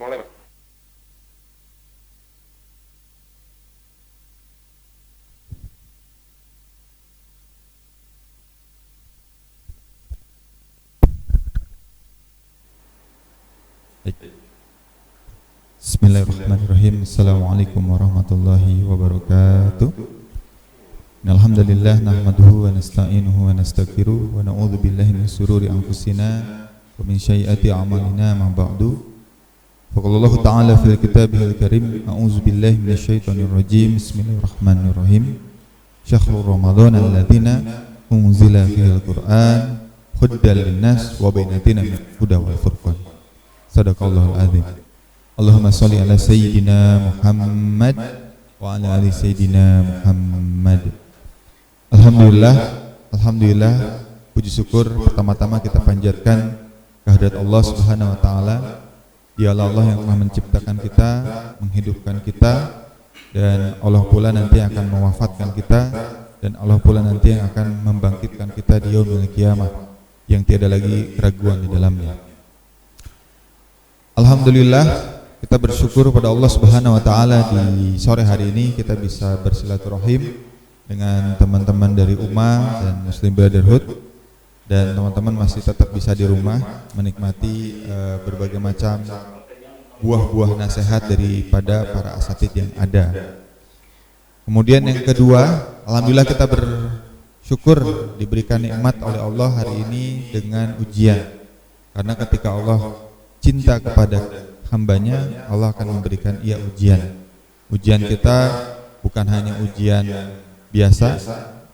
Mulai, Mas. Bismillahirrahmanirrahim. Assalamualaikum warahmatullahi wabarakatuh. Alhamdulillah nahmaduhu wa nasta'inuhu wa nastaghfiruh wa na'udzu billahi min shururi anfusina wa min sayyiati a'malina ma ba'du. Faqalallahu ta'ala fil kitabihil karim, a'udzu billahi minasyaitonir rajim. Bismillahirrahmanirrahim. Syahrul Ramadan alladzina unzila fihil Qur'an huddal linnas wa bainatin minal huda wal furqan. Sadaqallahul azim. Allahumma sholli ala sayyidina Muhammad wa ala ali sayyidina Muhammad. Alhamdulillah, puji syukur pertama-tama kita panjatkan kehadirat Allah Subhanahu wa taala. Dialah Allah yang telah menciptakan kita, menghidupkan kita, dan Allah pula nanti akan mewafatkan kita, dan Allah pula nanti yang akan membangkitkan kita di yaumil qiyamah yang tiada lagi keraguan di dalamnya. Alhamdulillah, kita bersyukur pada Allah Subhanahu wa taala di sore hari ini kita bisa bersilaturahim dengan teman-teman dari Ummah dan Muslim Brotherhood, dan teman-teman masih tetap bisa di rumah menikmati berbagai macam buah-buah nasihat daripada para asatidz yang ada. Kemudian yang kedua, alhamdulillah kita bersyukur diberikan nikmat oleh Allah hari ini dengan ujian. Karena ketika Allah cinta kepada hambanya, Allah akan memberikan ia ujian. Ujian kita bukan hanya ujian biasa,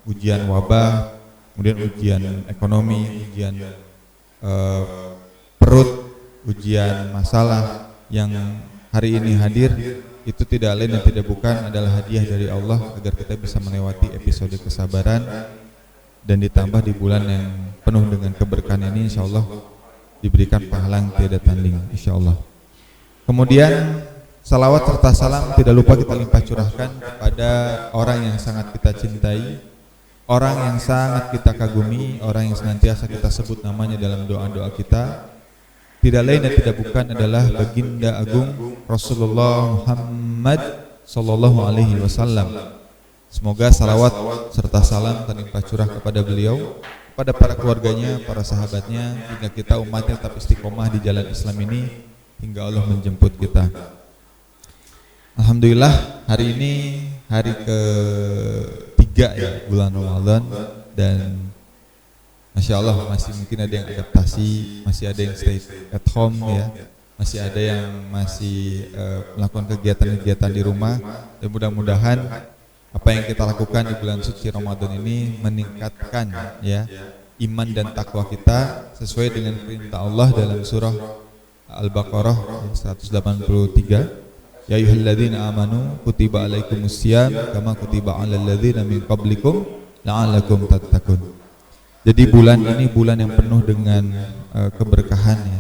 ujian wabah, kemudian ujian ekonomi, ujian perut, ujian masalah yang hari ini hadir. Itu tidak lain dan tidak bukan adalah hadiah dari Allah agar kita bisa melewati episode kesabaran dan ditambah di bulan yang penuh dengan keberkahan ini, insyaallah diberikan pahala yang tiada tanding, insyaallah. Kemudian salawat serta salam tidak lupa kita limpah curahkan kepada orang yang sangat kita cintai, orang yang sangat kita kagumi, orang yang senantiasa kita sebut namanya dalam doa-doa kita. Tidak lain dan tidak bukan adalah baginda agung Rasulullah Muhammad sallallahu alaihi wasallam. Semoga salawat serta salam terlimpah curah kepada beliau, kepada para keluarganya, para sahabatnya, hingga kita umatnya tetap istiqomah di jalan Islam ini hingga Allah menjemput kita. Alhamdulillah, hari ini hari ke-3 ya bulan Ramadan, dan Masya Allah masih mungkin ada yang adaptasi, masih ada yang stay at home ya, masih ada yang masih melakukan kegiatan-kegiatan di rumah, dan mudah-mudahan apa yang kita lakukan di bulan suci Ramadan ini meningkatkan ya iman dan takwa kita sesuai dengan perintah Allah dalam surah Al-Baqarah 183. Ya ayyuhalladzina amanu kutiba alaikumusiyam kama kutiba alal ladzina min qablikum la'allakum tattaqun. Jadi bulan ini bulan yang penuh dengan keberkahan ya.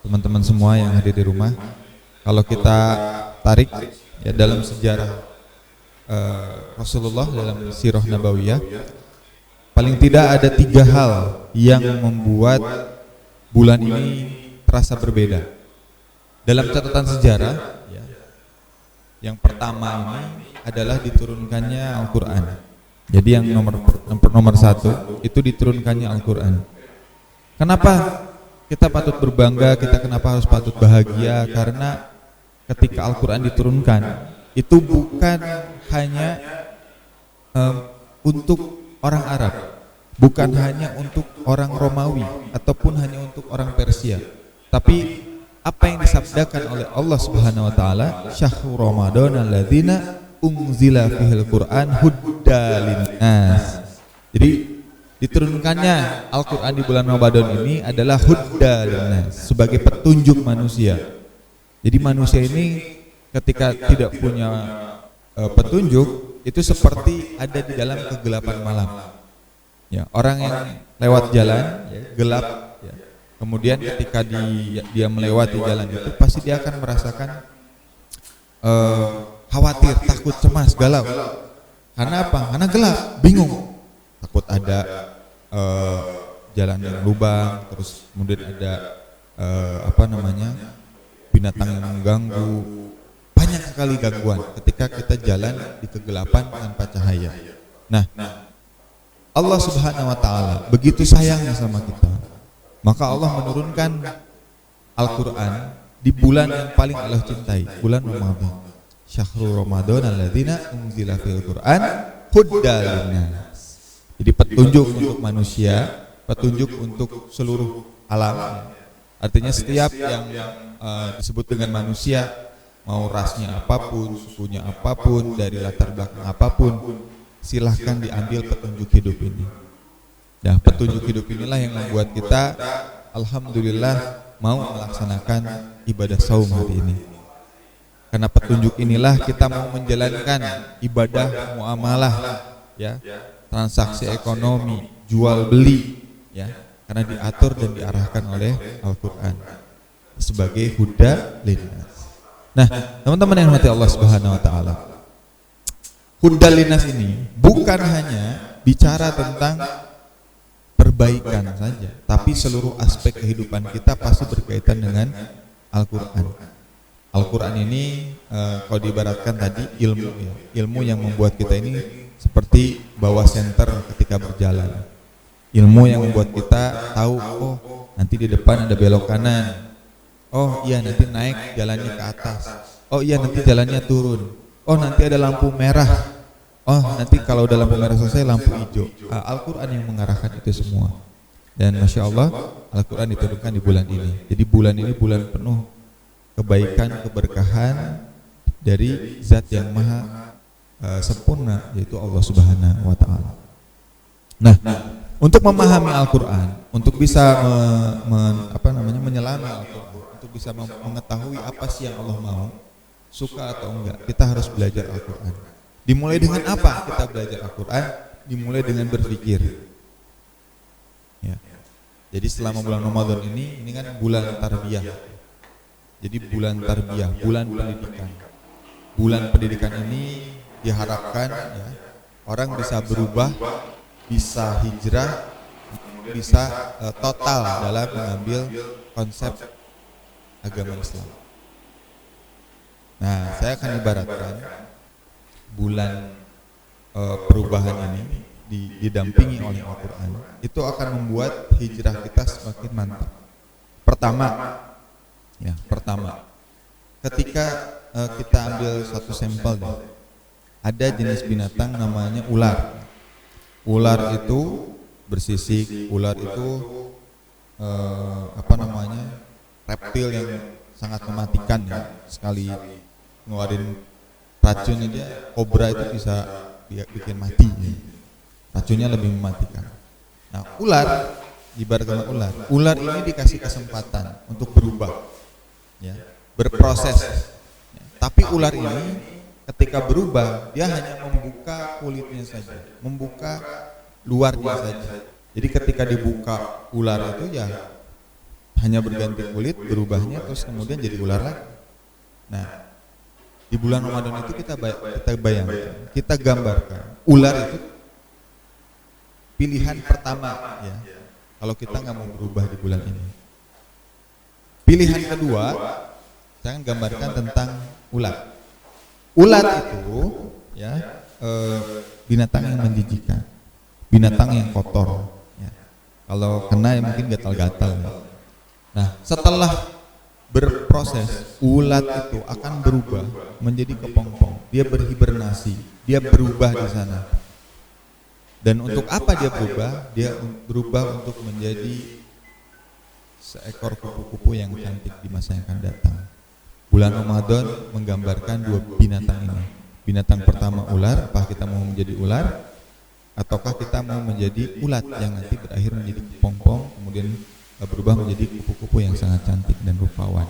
Teman-teman semua yang hadir di rumah, kalau kita tarik ya dalam sejarah Rasulullah dalam sirah nabawiyah, paling tidak ada 3 hal yang membuat bulan ini terasa berbeda. Dalam catatan sejarah ya, yang pertama ini adalah diturunkannya Al-Quran. Jadi yang nomor 1 itu diturunkannya Al-Quran. Kenapa kita patut berbangga, kita kenapa harus patut bahagia? Karena ketika Al-Quran diturunkan, itu bukan hanya untuk orang Arab, bukan hanya untuk orang Romawi, ataupun hanya untuk orang Persia, tapi apa yang disabdakan oleh Allah Subhanahu wa taala, syahrul Ramadan alladzina unzila fihil Qur'an huddalin nas. Jadi diturunkannya Al-Quran di bulan Ramadan ini adalah huddalin nas, sebagai petunjuk manusia. Jadi manusia ini ketika tidak punya petunjuk, itu seperti ada di dalam kegelapan malam ya. Orang yang lewat jalan ya, gelap ya. Kemudian ketika dia melewati jalan itu, pasti dia akan merasakan khawatir, takut, cemas, galau. Karena apa? Karena gelap, bingung. Takut ada jalan yang lubang, terus kemudian ada binatang yang mengganggu, banyak sekali gangguan ketika kita jalan di kegelapan tanpa cahaya. Nah, Allah Subhanahu wa taala begitu sayangnya sama kita, maka Allah menurunkan Al-Qur'an di bulan yang paling Allah cintai, bulan Ramadan. Syahrul Ramadan alladzina unzila fil Qur'an huddal linnas. Jadi petunjuk untuk manusia, petunjuk untuk seluruh alam. Artinya setiap yang disebut dengan manusia, mau rasnya apapun, sukunya apapun, dari latar belakang apapun, silahkan diambil petunjuk hidup ini. Nah, petunjuk hidup inilah yang membuat kita alhamdulillah mau melaksanakan ibadah saum hari ini. Karena petunjuk inilah kita mau menjalankan ibadah muamalah, ya, transaksi ekonomi, jual beli, ya, karena diatur dan diarahkan oleh Al-Qur'an sebagai huda linnas. Nah, teman-teman yang dirahmati Allah Subhanahu wa taala, huda linnas ini bukan hanya bicara tentang perbaikan saja, tapi seluruh aspek kehidupan kita pasti berkaitan dengan Al-Qur'an. Al-Qur'an ini kalau diibaratkan tadi ilmu, ya, ilmu yang membuat kita ini seperti bawa senter ketika berjalan. Ilmu yang membuat kita tahu, oh nanti di depan ada belok kanan, oh iya nanti naik jalannya ke atas, oh iya nanti jalannya turun, oh nanti ada lampu merah, oh nanti kalau udah lampu merah selesai lampu hijau. Al-Qur'an yang mengarahkan itu semua. Dan Masya Allah, Al-Qur'an diturunkan di bulan ini. Jadi bulan ini bulan penuh kebaikan, keberkahan dari Zat yang Maha sempurna, yaitu Allah Subhanahu wa taala. Nah, untuk memahami Al-Qur'an, untuk bisa menyelami Al-Qur'an, untuk bisa mengetahui apa sih yang Allah mau, suka atau enggak, kita harus belajar Al-Qur'an. Dimulai dengan apa kita belajar Al-Quran? Dimulai dengan berpikir, ya. Jadi selama bulan Ramadan ini kan bulan tarbiyah. Jadi bulan tarbiyah, bulan pendidikan. Bulan pendidikan ini diharapkan, ya, orang bisa berubah, bisa hijrah, bisa total dalam mengambil konsep agama Islam. Nah, saya akan ibaratkan bulan perubahan ini didampingi oleh Al-Qur'an, itu akan membuat hijrah kita semakin mantap. Pertama, ketika kita ambil satu sampel deh, ada jenis binatang namanya ular. Ular itu bersisik, ular itu reptil yang sangat mematikan, ya. Sekali ngeluarin racun aja, kobra itu bisa bikin mati, ya. Racunnya lebih mematikan. Nah, ular, ibaratkan ular ini dikasih kesempatan untuk berubah, ya, berproses, ya. Tapi ular ini ketika berubah, dia hanya membuka kulitnya saja, membuka luarnya saja. Jadi ketika dibuka ular itu, ya hanya berganti kulit, berubahnya, terus kemudian jadi ular lagi. Nah, di bulan Ramadan itu kita bayangkan, kita gambarkan ular itu pilihan pertama, ya, kalau kita nggak mau berubah di bulan ini. Pilihan kedua, saya gambarkan tentang ular. Ular itu, ya, binatang yang menjijikkan, binatang yang kotor, ya. Kalau kena ya mungkin gatal-gatal, ya. Nah, setelah berproses, ulat itu akan berubah menjadi kepompong. Dia berhibernasi, dia berubah di sana. Dan untuk apa dia berubah? Dia berubah untuk menjadi seekor kupu-kupu yang cantik di masa yang akan datang. Bulan Ramadan menggambarkan dua binatang ini. Binatang pertama ular, apakah kita mau menjadi ular ataukah kita mau menjadi ulat yang nanti berakhir menjadi kepompong, kemudian berubah menjadi kupu-kupu yang sangat cantik dan rupawan.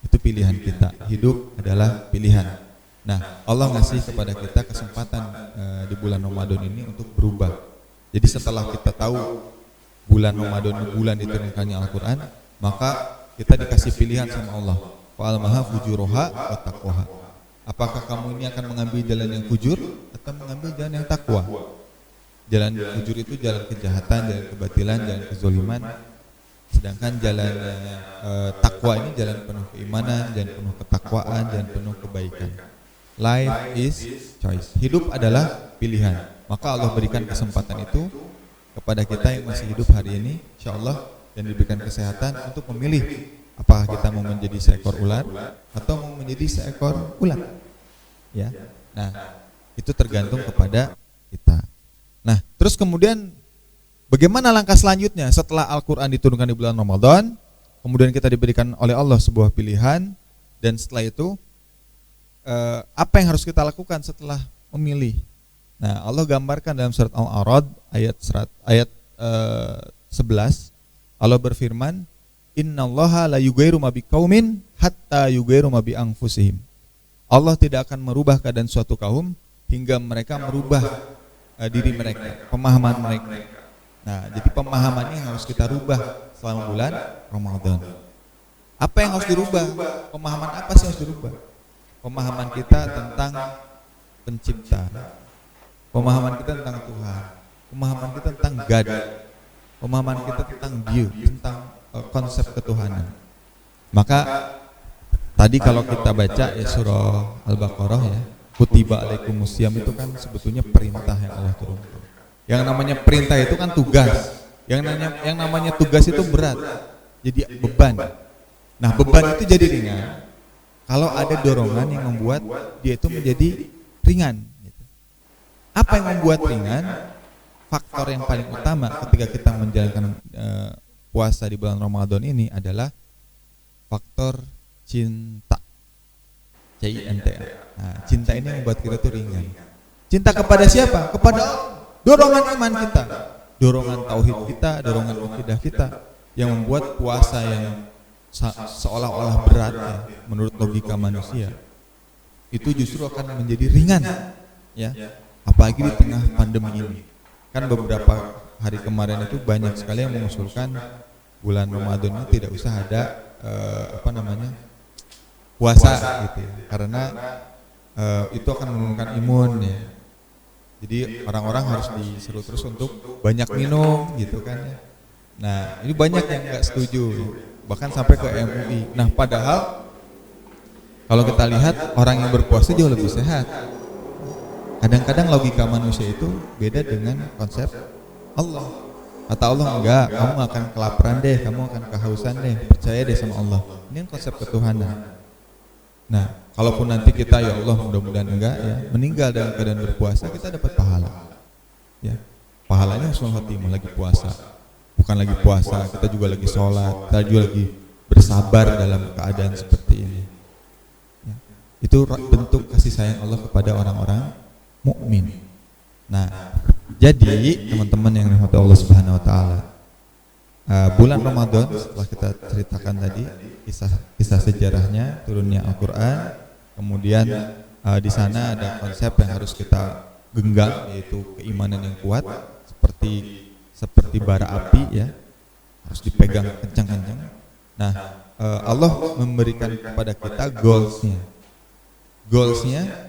Itu pilihan kita. Hidup adalah pilihan. Nah, Allah ngasih kepada kita kesempatan di bulan Ramadan ini untuk berubah. Jadi setelah kita tahu bulan Ramadan ini bulan diturunkannya Al-Quran, maka kita dikasih pilihan sama Allah. Fa'almaha fujuroha wa taqwaha. Apakah kamu ini akan mengambil jalan yang fujur atau mengambil jalan yang takwa? Jalan fujur itu jalan kejahatan, jalan kebatilan, jalan kezoliman. Sedangkan jalan takwa ini jalan penuh keimanan, jalan penuh ketakwaan, jalan penuh kebaikan. Life is choice. Hidup adalah pilihan. Maka Allah berikan kesempatan itu kepada kita yang masih hidup hari ini, insyaallah, dan diberikan kesehatan untuk memilih apakah kita mau menjadi seekor ular atau mau menjadi seekor ulat. Ya. Nah, itu tergantung kepada kita. Nah, terus kemudian bagaimana langkah selanjutnya setelah Al-Quran diturunkan di bulan Ramadan, kemudian kita diberikan oleh Allah sebuah pilihan, dan setelah itu apa yang harus kita lakukan setelah memilih? Nah, Allah gambarkan dalam surat Al-A'rad ayat 11, Allah berfirman, Innallaha la yughayyiru ma biqaumin hatta yughayyiru ma bi anfusihim. Allah tidak akan merubah keadaan suatu kaum hingga mereka merubah diri mereka, pemahaman mereka. Nah, jadi pemahamannya harus kita rubah selama bulan Ramadan. Apa yang harus dirubah? Pemahaman apa sih yang harus dirubah? Pemahaman kita tentang pencipta, pemahaman kita tentang Tuhan, pemahaman kita tentang God, pemahaman kita tentang Dia, tentang konsep ketuhanan. Maka tadi kalau kita baca ya surah Al-Baqarah ya, kutiba alaikumusiyam itu kan sebetulnya perintah yang Allah turunkan. Yang namanya perintah itu kan tugas. Yang namanya tugas itu berat. Jadi beban. Nah, beban itu jadi ringan kalau ada dorongan yang membuat dia itu menjadi ringan. Apa yang membuat ringan? Faktor yang paling utama ketika kita menjalankan puasa di bulan Ramadan ini adalah faktor cinta. C-I-N-T-A. Nah, cinta ini yang membuat kita tuh ringan. Cinta kepada siapa? Kepada Allah. Dorongan iman kita, dorongan tauhid kita, dorongan akidah kita yang membuat puasa yang seolah-olah berat ya, menurut logika manusia itu justru akan menjadi ringan ya, apalagi di tengah pandemi ini. Kan beberapa hari kemarin itu banyak sekali yang mengusulkan bulan Ramadan ini tidak usah ada puasa gitu ya, karena itu akan menurunkan imun ya. Jadi orang-orang harus disuruh terus untuk banyak minum gitu kan ya. Nah, ini banyak yang nggak setuju, bahkan sampai ke MUI. Nah, padahal kalau kita lihat orang yang berpuasa jauh lebih sehat. Kadang-kadang logika manusia itu beda dengan konsep Allah. Kata Allah, enggak, kamu gak akan kelaparan deh, kamu akan kehausan deh, percaya deh sama Allah. Ini kan konsep ketuhanan. Nah, kalaupun nanti kita ya Allah mudah-mudahan enggak ya, meninggal dalam keadaan berpuasa, kita dapat pahala. Ya. Pahalanya husnul khotimah lagi puasa. Bukan lagi puasa, kita juga lagi sholat, kita juga lagi bersabar dalam keadaan seperti ini. Ya. Itu bentuk kasih sayang Allah kepada orang-orang mukmin. Nah, jadi teman-teman yang dirahmati Allah Subhanahu wa taala, bulan Ramadan setelah kita ceritakan tadi kisah sejarahnya turunnya Al-Qur'an, kemudian di sana ada konsep yang harus kita genggam, yaitu keimanan yang kuat seperti bara api ya, harus dipegang kencang-kencang. Nah, Allah memberikan kepada kita goalsnya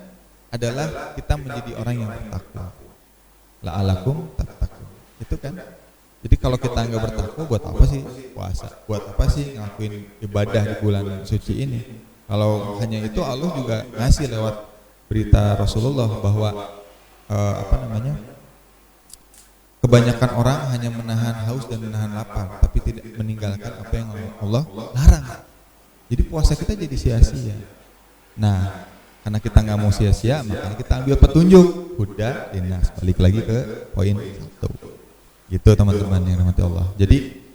adalah kita menjadi orang yang bertakwa. La'alakum tattaqun. Itu kan. Jadi kalau kita enggak bertakwa, buat apa sih puasa? Buat apa sih ngelakuin ibadah di bulan suci ini? Kalau hanya itu, Allah juga ngasih lewat berita Rasulullah bahwa kebanyakan orang hanya menahan haus dan menahan lapar, tapi tidak meninggalkan apa yang Allah larang. Jadi puasa kita jadi sia-sia. Nah, karena kita nggak mau sia-sia, makanya kita ambil petunjuk huda dinas. Balik lagi ke poin 1. Gitu teman-teman yang dirahmati Allah. Jadi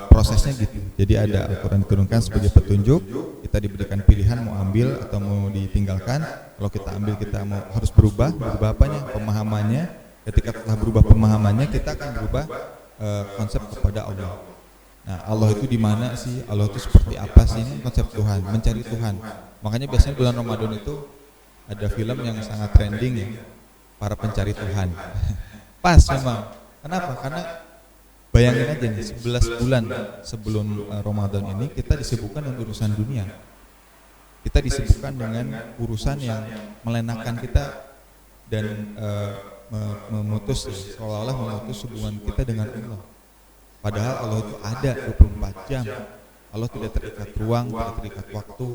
prosesnya gitu. Jadi ada Al-Quran diturunkan sebagai petunjuk, kita diberikan pilihan mau ambil atau mau ditinggalkan. Kalau kita ambil, kita harus berubah apanya? Pemahamannya. Ketika telah berubah pemahamannya, kita akan berubah konsep kepada Allah. Nah, Allah itu di mana sih? Allah itu seperti apa sih? Ini konsep Tuhan, mencari Tuhan. Makanya biasanya bulan Ramadan itu ada film yang sangat trending ya, para pencari Tuhan. Pas memang. Kenapa? Karena bayangin aja nih, 11 bulan sebelum Ramadan ini kita disibukkan dengan urusan dunia. Kita disibukkan dengan urusan yang melenakan kita dan seolah-olah memutus hubungan kita dengan Allah. Padahal Allah itu ada 24 jam. Allah tidak terikat ruang, tidak terikat waktu,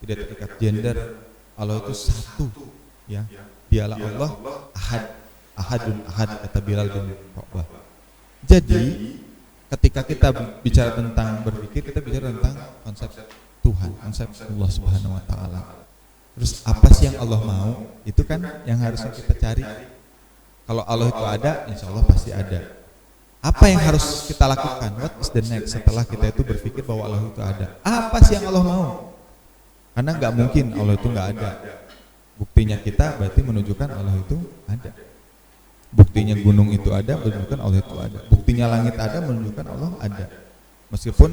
tidak terikat gender. Allah itu satu, ya. Dialah Allah ahad, ahadun ahad, kata Bilal bin Rabah. Jadi ketika kita bicara tentang berpikir, kita bicara tentang konsep Tuhan, konsep Allah Subhanahu wa taala. Terus apa sih yang Allah mau? Itu kan yang harusnya kita cari. Kalau Allah itu ada, insya Allah pasti ada. Apa yang harus kita lakukan? What is the next setelah kita itu berpikir bahwa Allah itu ada? Apa sih yang Allah mau? Karena nggak mungkin Allah itu nggak ada. Buktinya kita berarti menunjukkan Allah itu ada. Buktinya gunung itu ada, menunjukkan Allah itu ada. Buktinya langit ada, menunjukkan Allah ada. Meskipun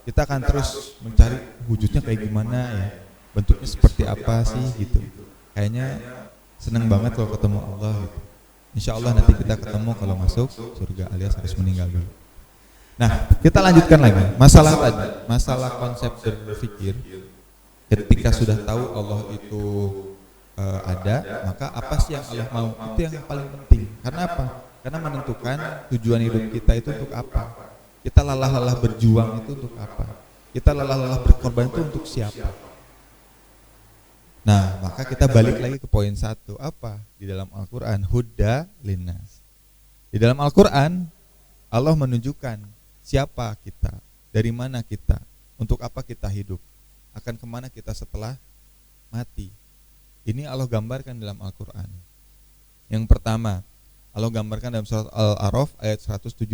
kita akan terus mencari wujudnya kayak gimana ya, bentuknya seperti apa sih gitu. Kayaknya seneng banget kalau ketemu Allah gitu. Insya Allah nanti kita ketemu kalau masuk surga alias harus meninggal dulu. Nah, kita lanjutkan lagi. Masalah tadi, masalah konsep berpikir. Ketika sudah tahu Allah itu ada, maka apa sih yang Allah mau? Itu yang paling penting. Karena apa? Karena menentukan tujuan hidup kita itu untuk apa. Kita lelah-lelah berjuang itu untuk apa? Kita lelah-lelah berkorban itu untuk siapa? Nah, maka kita balik lagi ke poin 1. Apa? Di dalam Al-Quran, Huda linnas. Di dalam Al-Quran, Allah menunjukkan siapa kita, dari mana kita, untuk apa kita hidup, akan kemana kita setelah mati. Ini Allah gambarkan dalam Al-Quran. Yang pertama, Allah gambarkan dalam surat Al-A'raf ayat 172.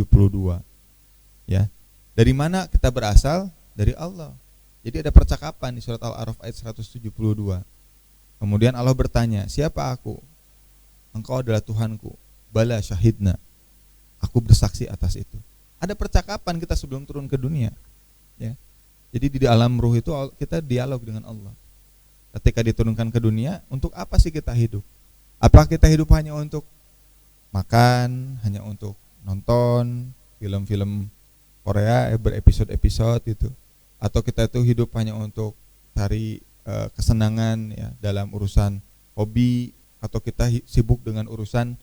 Ya, dari mana kita berasal? Dari Allah. Jadi ada percakapan di surat Al-A'raf ayat 172. Kemudian Allah bertanya, siapa aku? Engkau adalah Tuhanku. Bala syahidna. Aku bersaksi atas itu. Ada percakapan kita sebelum turun ke dunia. Ya. Jadi di alam ruh itu kita dialog dengan Allah. Ketika diturunkan ke dunia, untuk apa sih kita hidup? Apa kita hidup hanya untuk makan, hanya untuk nonton film-film Korea berepisode-episode itu? Atau kita itu hidup hanya untuk cari kesenangan ya dalam urusan hobi, atau kita sibuk dengan urusan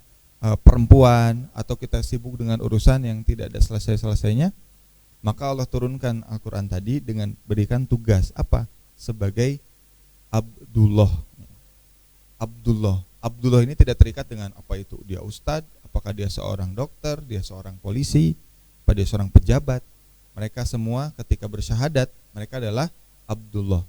perempuan, atau kita sibuk dengan urusan yang tidak ada selesai-selesainya? Maka Allah turunkan Al-Quran tadi dengan berikan tugas apa? Sebagai Abdullah. Abdullah ini tidak terikat dengan apa itu dia ustadz, apakah dia seorang dokter, dia seorang polisi, apa dia seorang pejabat. Mereka semua ketika bersyahadat mereka adalah Abdullah.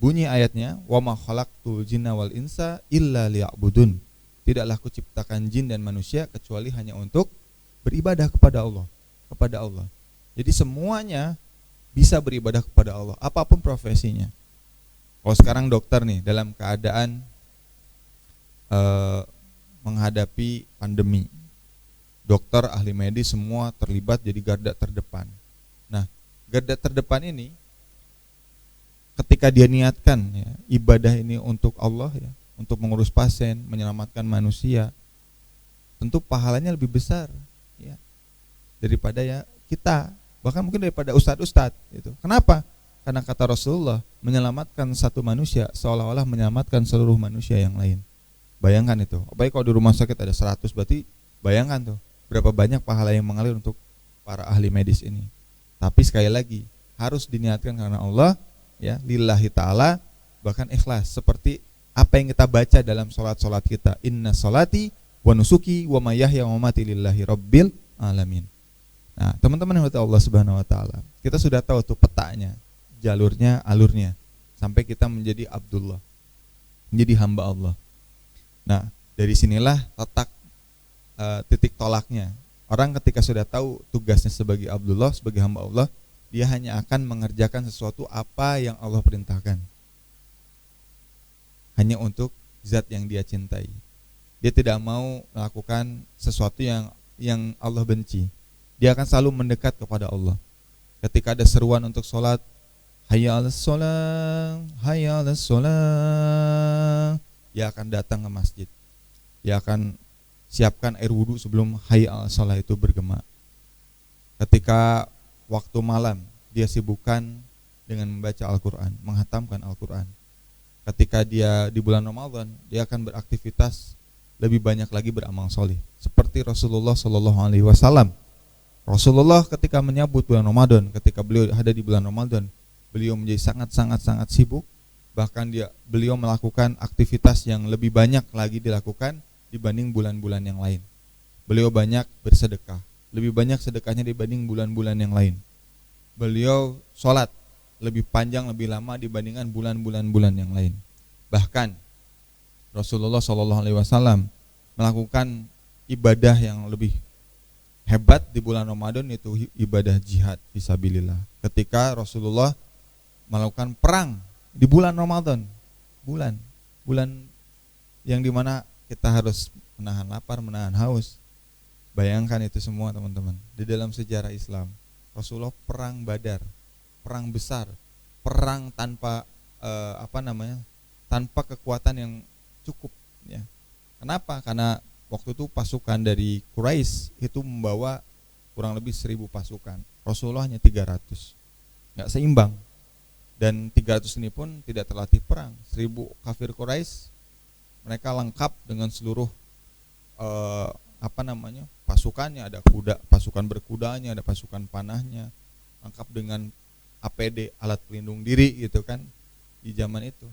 Bunyi ayatnya, wa ma khalaqtul jinna wal insa illa liya'budun. Tidaklah kuciptakan jin dan manusia kecuali hanya untuk beribadah kepada Allah, Jadi semuanya bisa beribadah kepada Allah, apapun profesinya. Kalau sekarang dokter nih dalam keadaan menghadapi pandemi, dokter, ahli medis semua terlibat jadi garda terdepan. Nah, garda terdepan ini ketika dia niatkan ya, ibadah ini untuk Allah ya, untuk mengurus pasien, menyelamatkan manusia, tentu pahalanya lebih besar ya daripada ya kita, bahkan mungkin daripada ustadz itu. Kenapa? Karena kata Rasulullah, menyelamatkan satu manusia seolah-olah menyelamatkan seluruh manusia yang lain. Bayangkan itu. Baik kalau di rumah sakit ada 100, berarti bayangkan tuh berapa banyak pahala yang mengalir untuk para ahli medis ini. Tapi sekali lagi harus diniatkan karena Allah ya, lillahi ta'ala, bahkan ikhlas, seperti apa yang kita baca dalam sholat kita, inna sholati wa nusuki wa mayyahya wa mamati lillahi rabbil alamin. Nah, teman-teman yang Allah Subhanahu wa taala, kita sudah tahu tuh petanya, jalurnya, alurnya, sampai kita menjadi Abdullah, menjadi hamba Allah. Nah, dari sinilah letak titik tolaknya. Orang ketika sudah tahu tugasnya sebagai Abdullah, sebagai hamba Allah, dia hanya akan mengerjakan sesuatu apa yang Allah perintahkan, hanya untuk zat yang dia cintai. Dia tidak mau melakukan sesuatu yang Allah benci. Dia akan selalu mendekat kepada Allah. Ketika ada seruan untuk sholat, hayya 'alas sholat, hayya 'alas sholat, dia akan datang ke masjid. Dia akan siapkan air wudhu sebelum hayya 'alas sholat itu bergema. Ketika waktu malam, dia sibukkan dengan membaca Al-Quran, menghatamkan Al-Quran. Ketika dia di bulan Ramadan, dia akan beraktivitas lebih banyak lagi beramal soleh, seperti Rasulullah SAW Rasulullah ketika menyambut bulan Ramadan, ketika beliau ada di bulan Ramadan, beliau menjadi sangat sibuk, bahkan beliau melakukan aktivitas yang lebih banyak lagi dilakukan dibanding bulan-bulan yang lain. Beliau banyak bersedekah, lebih banyak sedekahnya dibanding bulan-bulan yang lain. Beliau sholat lebih panjang, lebih lama dibandingkan bulan-bulan yang lain. Bahkan Rasulullah SAW melakukan ibadah yang lebih hebat di bulan Ramadan, itu ibadah jihad fisabilillah. Ketika Rasulullah melakukan perang di bulan Ramadan, bulan yang dimana kita harus menahan lapar, menahan haus. Bayangkan itu semua teman-teman. Di dalam sejarah Islam, Rasulullah perang Badar, perang besar, perang tanpa tanpa kekuatan yang cukup. Ya. Kenapa? Karena waktu itu pasukan dari Quraisy itu membawa kurang lebih 1.000 pasukan. Rasulullah hanya 300, nggak seimbang. Dan 300 ini pun tidak terlatih perang. 1.000 kafir Quraisy, mereka lengkap dengan seluruh pasukannya, ada pasukan berkudanya, ada pasukan panahnya, lengkap dengan APD, alat pelindung diri gitu kan di zaman itu.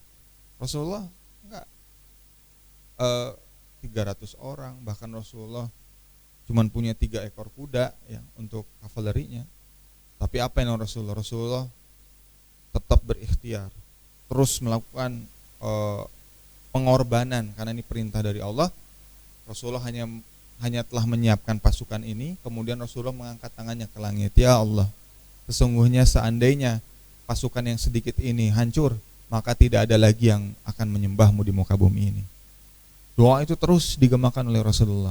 Rasulullah enggak 300 orang, bahkan Rasulullah cuma punya 3 ekor kuda ya untuk kavalerinya. Tapi apa yang Rasulullah tetap berikhtiar, terus melakukan pengorbanan karena ini perintah dari Allah. Rasulullah hanya telah menyiapkan pasukan ini, kemudian Rasulullah mengangkat tangannya ke langit, ya Allah, sesungguhnya seandainya pasukan yang sedikit ini hancur, maka tidak ada lagi yang akan menyembahmu di muka bumi ini. Doa itu terus digemakan oleh Rasulullah.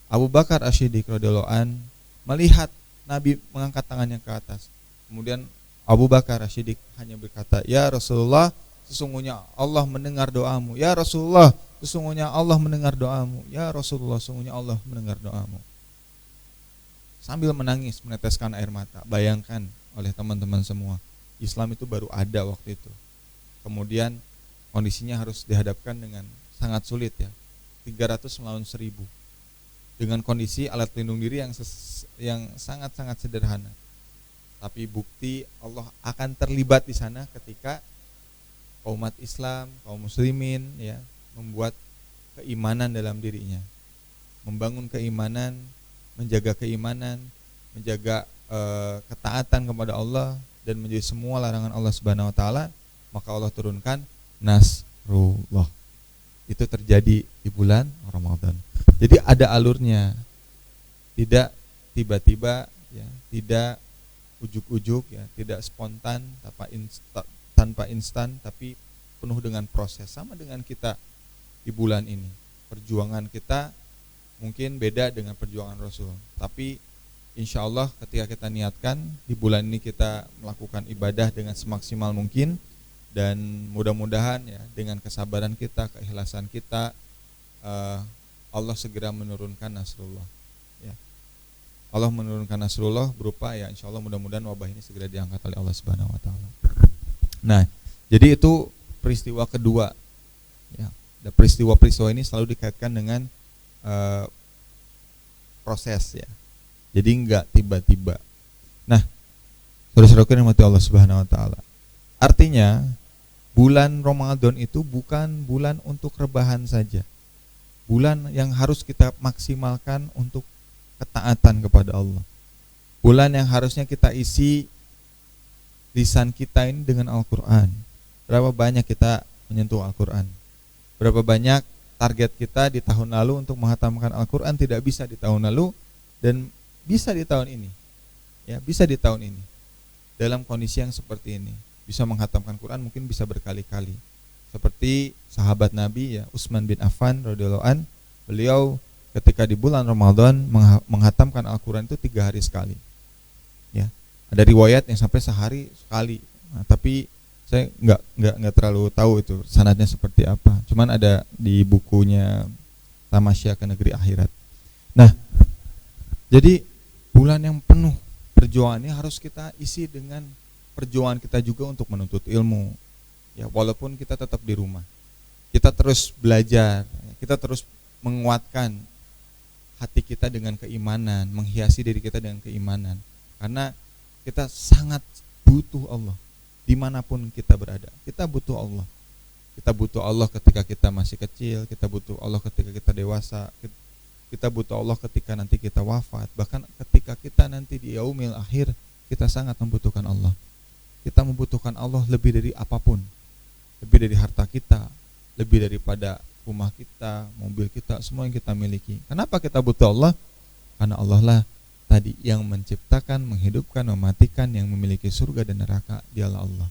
Abu Bakar As-Siddiq radhiyallahu an melihat Nabi mengangkat tangannya ke atas. Kemudian Abu Bakar As-Siddiq hanya berkata, ya Rasulullah, sesungguhnya Allah mendengar doamu. Ya Rasulullah, sesungguhnya Allah mendengar doamu. Ya Rasulullah, sesungguhnya Allah mendengar doamu. Sambil menangis, meneteskan air mata. Bayangkan oleh teman-teman semua, Islam itu baru ada waktu itu. Kemudian kondisinya harus dihadapkan dengan sangat sulit ya, 300 melawan 1.000, dengan kondisi alat pelindung diri yang sangat sederhana. Tapi bukti Allah akan terlibat di sana ketika umat Islam, kaum muslimin ya, membuat keimanan dalam dirinya, membangun keimanan, menjaga keimanan, menjaga ketaatan kepada Allah dan menjadi semua larangan Allah Subhanahu wa taala, maka Allah turunkan Nasrullah. Itu terjadi di bulan Ramadan. Jadi ada alurnya. Tidak tiba-tiba ya, tidak ujuk-ujuk ya, tidak spontan, tanpa instan, tapi penuh dengan proses. Sama dengan kita di bulan ini. Perjuangan kita mungkin beda dengan perjuangan Rasul, tapi insya Allah ketika kita niatkan di bulan ini kita melakukan ibadah dengan semaksimal mungkin, dan mudah-mudahan ya dengan kesabaran kita, keikhlasan kita, Allah segera menurunkan Nasrullah ya. Allah menurunkan Nasrullah berupa ya insya Allah mudah-mudahan wabah ini segera diangkat oleh Allah Subhanahu wa taala. Nah, jadi itu peristiwa kedua ya. Dan peristiwa-peristiwa ini selalu dikaitkan dengan proses ya. Jadi enggak tiba-tiba. Nah, saudara-saudaraku yang dirahmati Allah Subhanahu wa taala. Artinya bulan Ramadan itu bukan bulan untuk rebahan saja. Bulan yang harus kita maksimalkan untuk ketaatan kepada Allah. Bulan yang harusnya kita isi lisan kita ini dengan Al-Quran. Berapa banyak kita menyentuh Al-Quran? Berapa banyak target kita di tahun lalu untuk menghatamkan Al-Quran tidak bisa di tahun lalu dan bisa di tahun ini. Ya, bisa di tahun ini. Dalam kondisi yang seperti ini, bisa menghatamkan Quran mungkin bisa berkali-kali. Seperti sahabat Nabi ya, Utsman bin Affan radhiyallahu an, beliau ketika di bulan Ramadan menghatamkan Al-Quran itu 3 hari sekali. Ya, ada riwayat yang sampai sehari sekali. Nah, tapi saya nggak terlalu tahu itu sanadnya seperti apa. Cuman ada di bukunya Tamasya ke Negeri Akhirat. Nah, jadi bulan yang penuh perjuangannya harus kita isi dengan perjuangan kita juga untuk menuntut ilmu. Ya, walaupun kita tetap di rumah. Kita terus belajar, kita terus menguatkan hati kita dengan keimanan, menghiasi diri kita dengan keimanan. Karena kita sangat butuh Allah dimanapun kita berada. Kita butuh Allah. Kita butuh Allah ketika kita masih kecil, kita butuh Allah ketika kita dewasa, kita butuh Allah ketika nanti kita wafat, bahkan ketika kita nanti di yaumil akhir, kita sangat membutuhkan Allah. Kita membutuhkan Allah lebih dari apapun, lebih dari harta kita, lebih daripada rumah kita, mobil kita, semua yang kita miliki. Kenapa kita butuh Allah? Karena Allah lah tadi yang menciptakan, menghidupkan, mematikan, yang memiliki surga dan neraka, dialah Allah.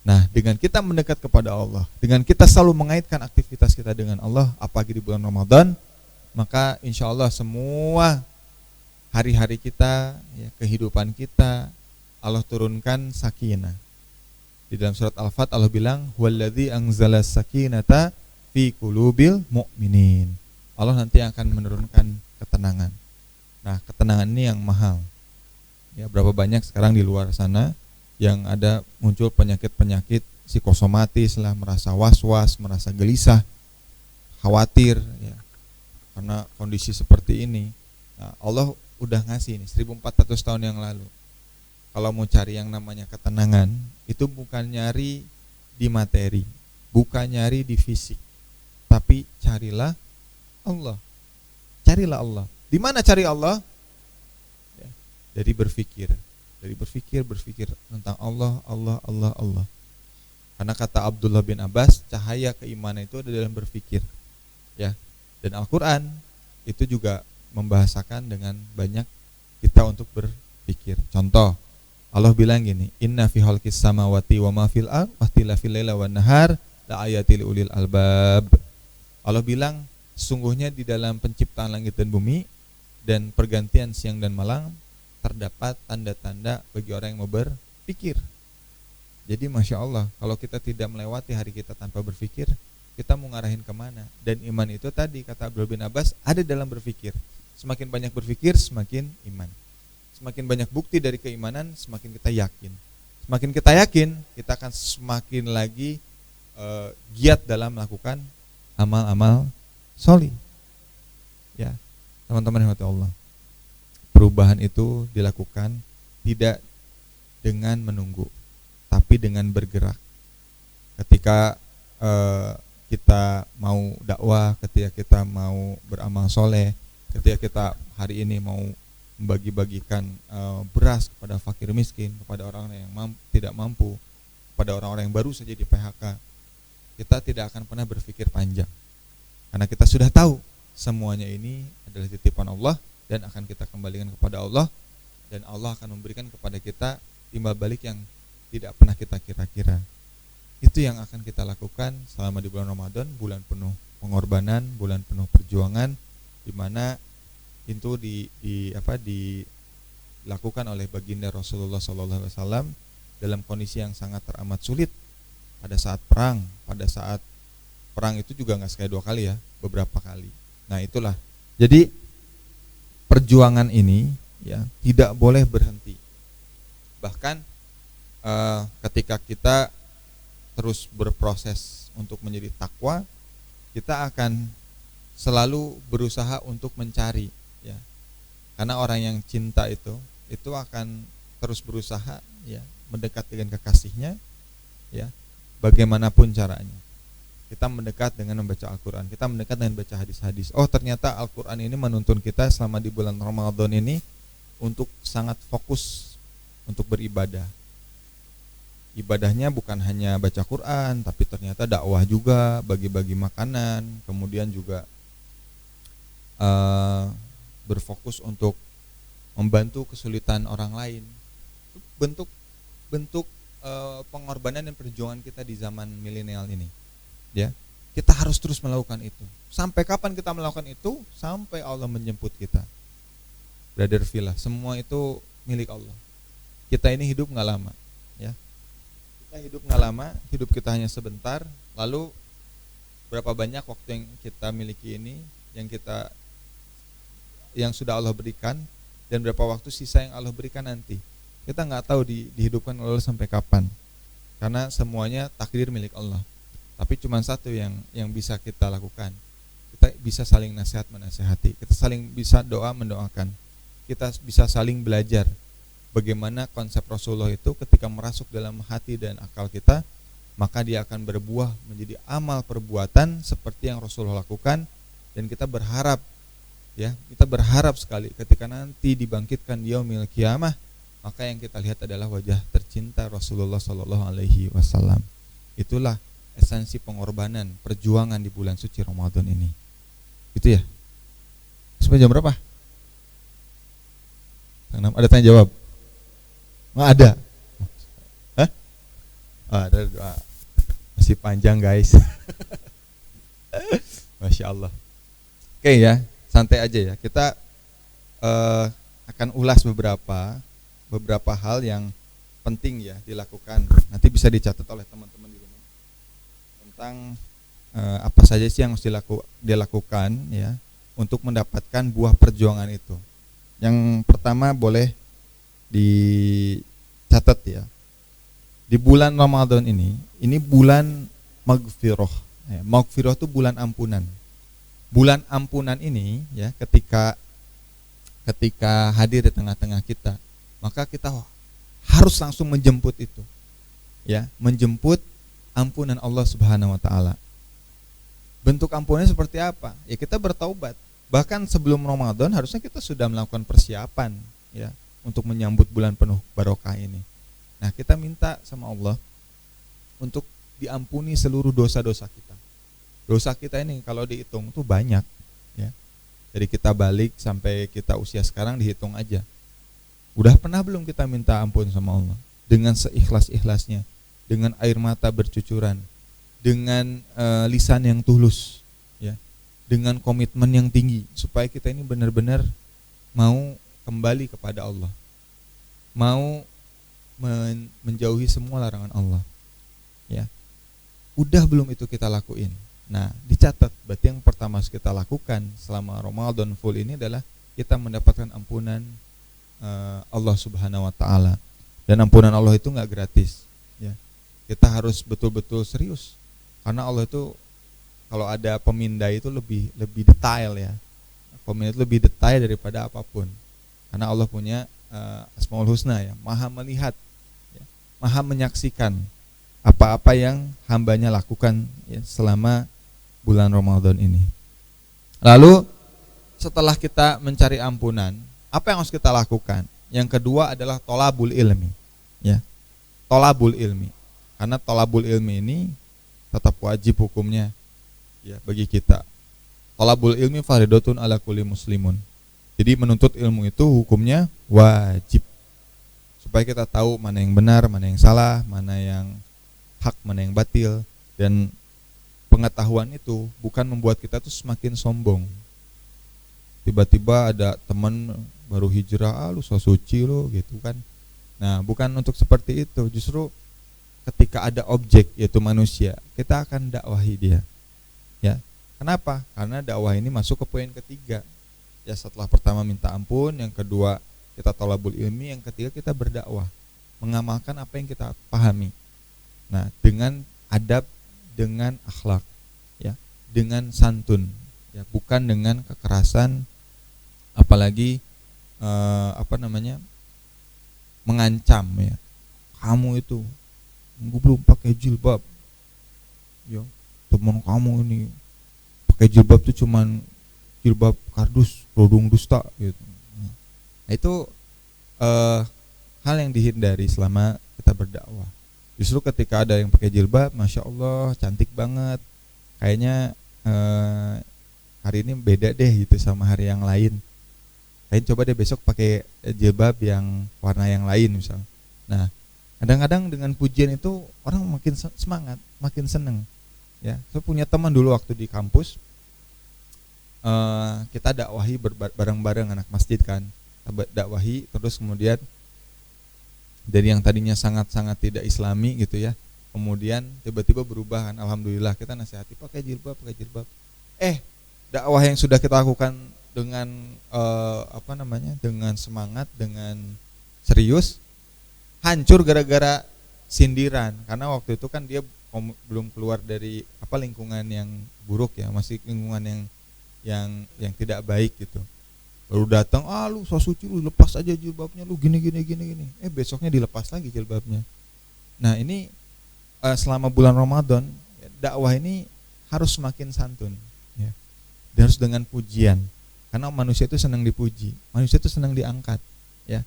Nah, dengan kita mendekat kepada Allah, dengan kita selalu mengaitkan aktivitas kita dengan Allah, apalagi di bulan Ramadan, maka insya Allah semua hari-hari kita, ya, kehidupan kita, Allah turunkan sakinah. Di dalam surat Al-Fat Allah bilang, "Huwallazi anzala sakinata fi qulubil mu'minin." Allah nanti akan menurunkan ketenangan. Nah, ketenangan ini yang mahal. Ya, berapa banyak sekarang di luar sana yang ada muncul penyakit-penyakit psikosomatis lah, merasa was-was, merasa gelisah, khawatir, ya, karena kondisi seperti ini. Nah, Allah udah ngasih ini 1400 tahun yang lalu. Kalau mau cari yang namanya ketenangan, itu bukan nyari di materi, bukan nyari di fisik, tapi carilah Allah. Carilah Allah. Di mana cari Allah? Ya, dari berpikir tentang Allah. Karena kata Abdullah bin Abbas, cahaya keimanan itu ada dalam berpikir. Ya. Dan Al-Qur'an itu juga membahasakan dengan banyak kita untuk berpikir. Contoh, Allah bilang gini, "Inna fi khalqis samawati wa ma fil ardh wahtilafil laili wan nahar la ayatil ulil albab." Allah bilang, sungguhnya di dalam penciptaan langit dan bumi dan pergantian siang dan malam terdapat tanda-tanda bagi orang yang mau berpikir. Jadi Masya Allah, kalau kita tidak melewati hari kita tanpa berpikir, kita mau ngarahin kemana? Dan iman itu tadi, kata Abdullah bin Abbas, ada dalam berpikir. Semakin banyak berpikir, semakin iman. Semakin banyak bukti dari keimanan, semakin kita yakin. Semakin kita yakin, kita akan semakin lagi giat dalam melakukan amal-amal sholih. Ya, teman-teman yang rahmati Allah, perubahan itu dilakukan tidak dengan menunggu, tapi dengan bergerak. Ketika kita mau dakwah, ketika kita mau beramal soleh, ketika kita hari ini mau membagi-bagikan beras kepada fakir miskin, kepada orang yang tidak mampu, kepada orang-orang yang baru saja di PHK, kita tidak akan pernah berpikir panjang, karena kita sudah tahu semuanya ini adalah titipan Allah dan akan kita kembalikan kepada Allah, dan Allah akan memberikan kepada kita timbal balik yang tidak pernah kita kira-kira. Itu yang akan kita lakukan selama di bulan Ramadan, bulan penuh pengorbanan, bulan penuh perjuangan, di mana itu dilakukan oleh baginda Rasulullah SAW dalam kondisi yang sangat teramat sulit pada saat perang. Pada saat perang itu juga nggak sekali 2 kali ya, beberapa kali. Nah itulah, jadi perjuangan ini ya tidak boleh berhenti. Bahkan ketika kita terus berproses untuk menjadi takwa, kita akan selalu berusaha untuk mencari, ya. Karena orang yang cinta itu akan terus berusaha, ya, mendekat dengan kekasihnya, ya, bagaimanapun caranya. Kita mendekat dengan membaca Al-Quran, kita mendekat dengan baca hadis-hadis. Oh, ternyata Al-Quran ini menuntun kita selama di bulan Ramadan ini untuk sangat fokus untuk beribadah. Ibadahnya bukan hanya baca Quran, tapi ternyata dakwah juga, bagi-bagi makanan, kemudian juga berfokus untuk membantu kesulitan orang lain. Bentuk pengorbanan dan perjuangan kita di zaman milenial ini. Ya, kita harus terus melakukan itu. Sampai kapan kita melakukan itu? Sampai Allah menjemput kita. Brother Villa, semua itu milik Allah. Kita ini hidup nggak lama, ya. Kita hidup nggak lama, hidup kita hanya sebentar. Lalu berapa banyak waktu yang kita miliki ini, yang sudah Allah berikan, dan berapa waktu sisa yang Allah berikan nanti. Kita nggak tahu dihidupkan Allah sampai kapan, karena semuanya takdir milik Allah. Tapi cuma satu yang bisa kita lakukan. Kita kita bisa saling nasihat menasihati, kita saling bisa doa mendoakan, kita bisa saling belajar bagaimana konsep Rasulullah itu ketika merasuk dalam hati dan akal kita, maka dia akan berbuah menjadi amal perbuatan seperti yang Rasulullah lakukan. Dan kita berharap, ya, kita berharap sekali ketika nanti dibangkitkan di yaumil qiyamah, maka yang kita lihat adalah wajah tercinta Rasulullah Shallallahu Alaihi Wasallam. Itulah esensi pengorbanan, perjuangan di bulan suci Ramadan ini. Itu ya. Sampai jam berapa? Ada tanya jawab? Nggak ada. Hah? Oh, ada doa. Masih panjang guys. Masya Allah. Oke ya, santai aja ya. Kita akan ulas beberapa hal yang penting ya dilakukan. Nanti bisa dicatat oleh teman-teman di rumah tentang apa saja sih yang harus dilakukan ya untuk mendapatkan buah perjuangan itu. Yang pertama boleh dicatat ya. Di bulan Ramadan ini bulan maghfirah. Ya, maghfirah itu bulan ampunan. Bulan ampunan ini ya ketika hadir di tengah-tengah kita, maka kita harus langsung menjemput itu. Ya, menjemput ampunan Allah Subhanahu wa taala. Bentuk ampunannya seperti apa? Ya kita bertaubat. Bahkan sebelum Ramadan harusnya kita sudah melakukan persiapan ya untuk menyambut bulan penuh barokah ini. Nah, kita minta sama Allah untuk diampuni seluruh dosa-dosa kita. Dosa kita ini kalau dihitung tuh banyak ya. Dari kita balik sampai kita usia sekarang dihitung aja. Udah pernah belum kita minta ampun sama Allah dengan seikhlas-ikhlasnya, dengan air mata bercucuran, dengan lisan yang tulus ya, dengan komitmen yang tinggi supaya kita ini benar-benar mau kembali kepada Allah, mau menjauhi semua larangan Allah ya. Udah belum itu kita lakuin? Nah, dicatat, berarti yang pertama harus kita lakukan selama Ramadan full ini adalah kita mendapatkan ampunan Allah Subhanahu wa taala. Dan ampunan Allah itu enggak gratis ya. Kita harus betul-betul serius. Karena Allah itu kalau ada pemindai itu lebih detail ya. Pemindai itu lebih detail daripada apapun. Karena Allah punya Asmaul Husna ya, Maha melihat ya, Maha menyaksikan apa-apa yang hambanya lakukan ya, selama bulan Ramadan ini. Lalu setelah kita mencari ampunan, apa yang harus kita lakukan? Yang kedua adalah tolabul ilmi ya. Tolabul ilmi. Karena tolabul ilmi ini tetap wajib hukumnya ya bagi kita. Tolabul ilmi fardhatun ala kulli muslimun. Jadi menuntut ilmu itu hukumnya wajib. Supaya kita tahu mana yang benar, mana yang salah, mana yang hak, mana yang batil. Dan pengetahuan itu bukan membuat kita tuh semakin sombong. Tiba-tiba ada teman baru hijrah, lu so suci lo gitu kan. Nah, bukan untuk seperti itu. Justru ketika ada objek yaitu manusia, kita akan dakwahi dia. Ya. Kenapa? Karena dakwah ini masuk ke poin ketiga. Ya, setelah pertama minta ampun, yang kedua kita tolabul ilmi, yang ketiga kita berdakwah, mengamalkan apa yang kita pahami. Nah, dengan adab, dengan akhlak ya, dengan santun ya, bukan dengan kekerasan, apalagi mengancam ya. Kamu itu gue belum pakai jilbab ya, teman kamu ini pakai jilbab tuh cuman jilbab kardus, kerudung dusta gitu. Nah, itu hal yang dihindari selama kita berdakwah. Justru ketika ada yang pakai jilbab, masya Allah cantik banget, kayaknya hari ini beda deh gitu sama hari yang lain. Kayaknya coba deh besok pakai jilbab yang warna yang lain misalnya. Nah, kadang-kadang dengan pujian itu orang makin semangat, makin seneng. Ya, saya punya teman dulu waktu di kampus, kita dakwahi bareng-bareng anak masjid kan, dakwahi terus kemudian dari yang tadinya sangat-sangat tidak islami gitu ya, kemudian tiba-tiba berubah kan, alhamdulillah kita nasihati pakai jilbab. Dakwah yang sudah kita lakukan dengan dengan semangat, dengan serius, hancur gara-gara sindiran. Karena waktu itu kan dia belum keluar dari lingkungan yang buruk ya, masih lingkungan yang yang tidak baik gitu. Baru datang, lu so suci, lu lepas aja jilbabnya, lu gini. Besoknya dilepas lagi jilbabnya. Nah ini selama bulan Ramadan, dakwah ini harus semakin santun, ya. Dan harus dengan pujian, karena manusia itu senang dipuji, manusia itu senang diangkat, ya.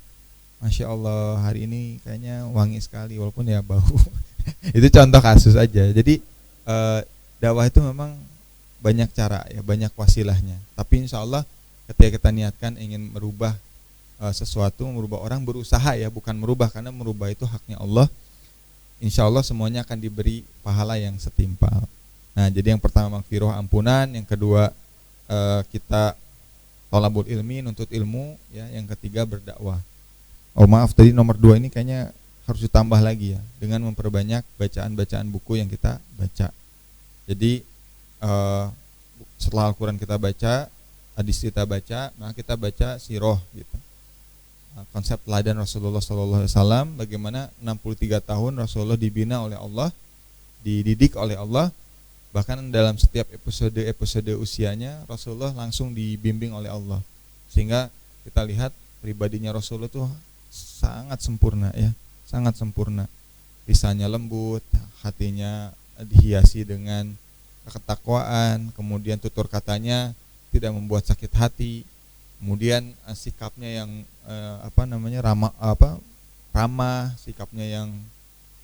Masya Allah hari ini kayaknya wangi sekali, walaupun ya bau. Itu contoh kasus aja. Jadi dakwah itu memang banyak cara, ya, banyak wasilahnya. Tapi insya Allah ketika kita niatkan ingin merubah sesuatu, merubah orang, berusaha, ya, bukan merubah, karena merubah itu haknya Allah. Insya Allah semuanya akan diberi pahala yang setimpal. Nah, jadi yang pertama maghfirah, ampunan. Yang kedua kita thalabul ilmi, nuntut ilmu, ya. Yang ketiga berdakwah. Oh maaf, tadi nomor 2 ini kayaknya harus ditambah lagi, ya, dengan memperbanyak bacaan-bacaan buku yang kita baca. Jadi setelah Al-Quran kita baca, hadis kita baca, maka kita baca sirah gitu. Konsep teladan Rasulullah SAW, bagaimana 63 tahun Rasulullah dibina oleh Allah, dididik oleh Allah. Bahkan dalam setiap episode usianya Rasulullah langsung dibimbing oleh Allah, sehingga kita lihat pribadinya Rasulullah itu sangat sempurna, ya, sangat sempurna. Lisannya lembut, hatinya dihiasi dengan ketakwaan, kemudian tutur katanya tidak membuat sakit hati. Kemudian sikapnya yang ramah, sikapnya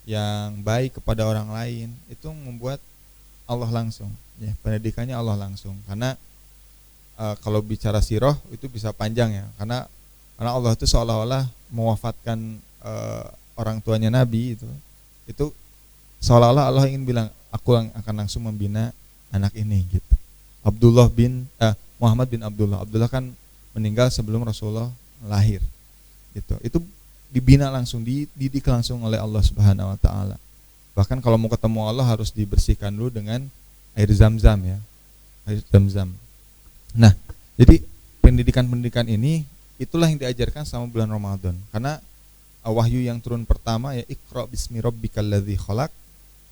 yang baik kepada orang lain, itu membuat Allah langsung, ya, pendidikannya Allah langsung. Karena kalau bicara sirah itu bisa panjang, ya, karena Allah itu seolah-olah mewafatkan orang tuanya Nabi itu seolah-olah Allah ingin bilang, aku yang akan langsung membina anak ini gitu. Muhammad bin Abdullah kan meninggal sebelum Rasulullah lahir. Itu dibina langsung, dididik langsung oleh Allah Subhanahu wa taala. Bahkan kalau mau ketemu Allah harus dibersihkan dulu dengan air Zam-Zam, ya. Air Zam-Zam. Nah, jadi pendidikan ini itulah yang diajarkan selama bulan Ramadan. Karena wahyu yang turun pertama, ya, Iqra bismi rabbikal ladzi khalaq,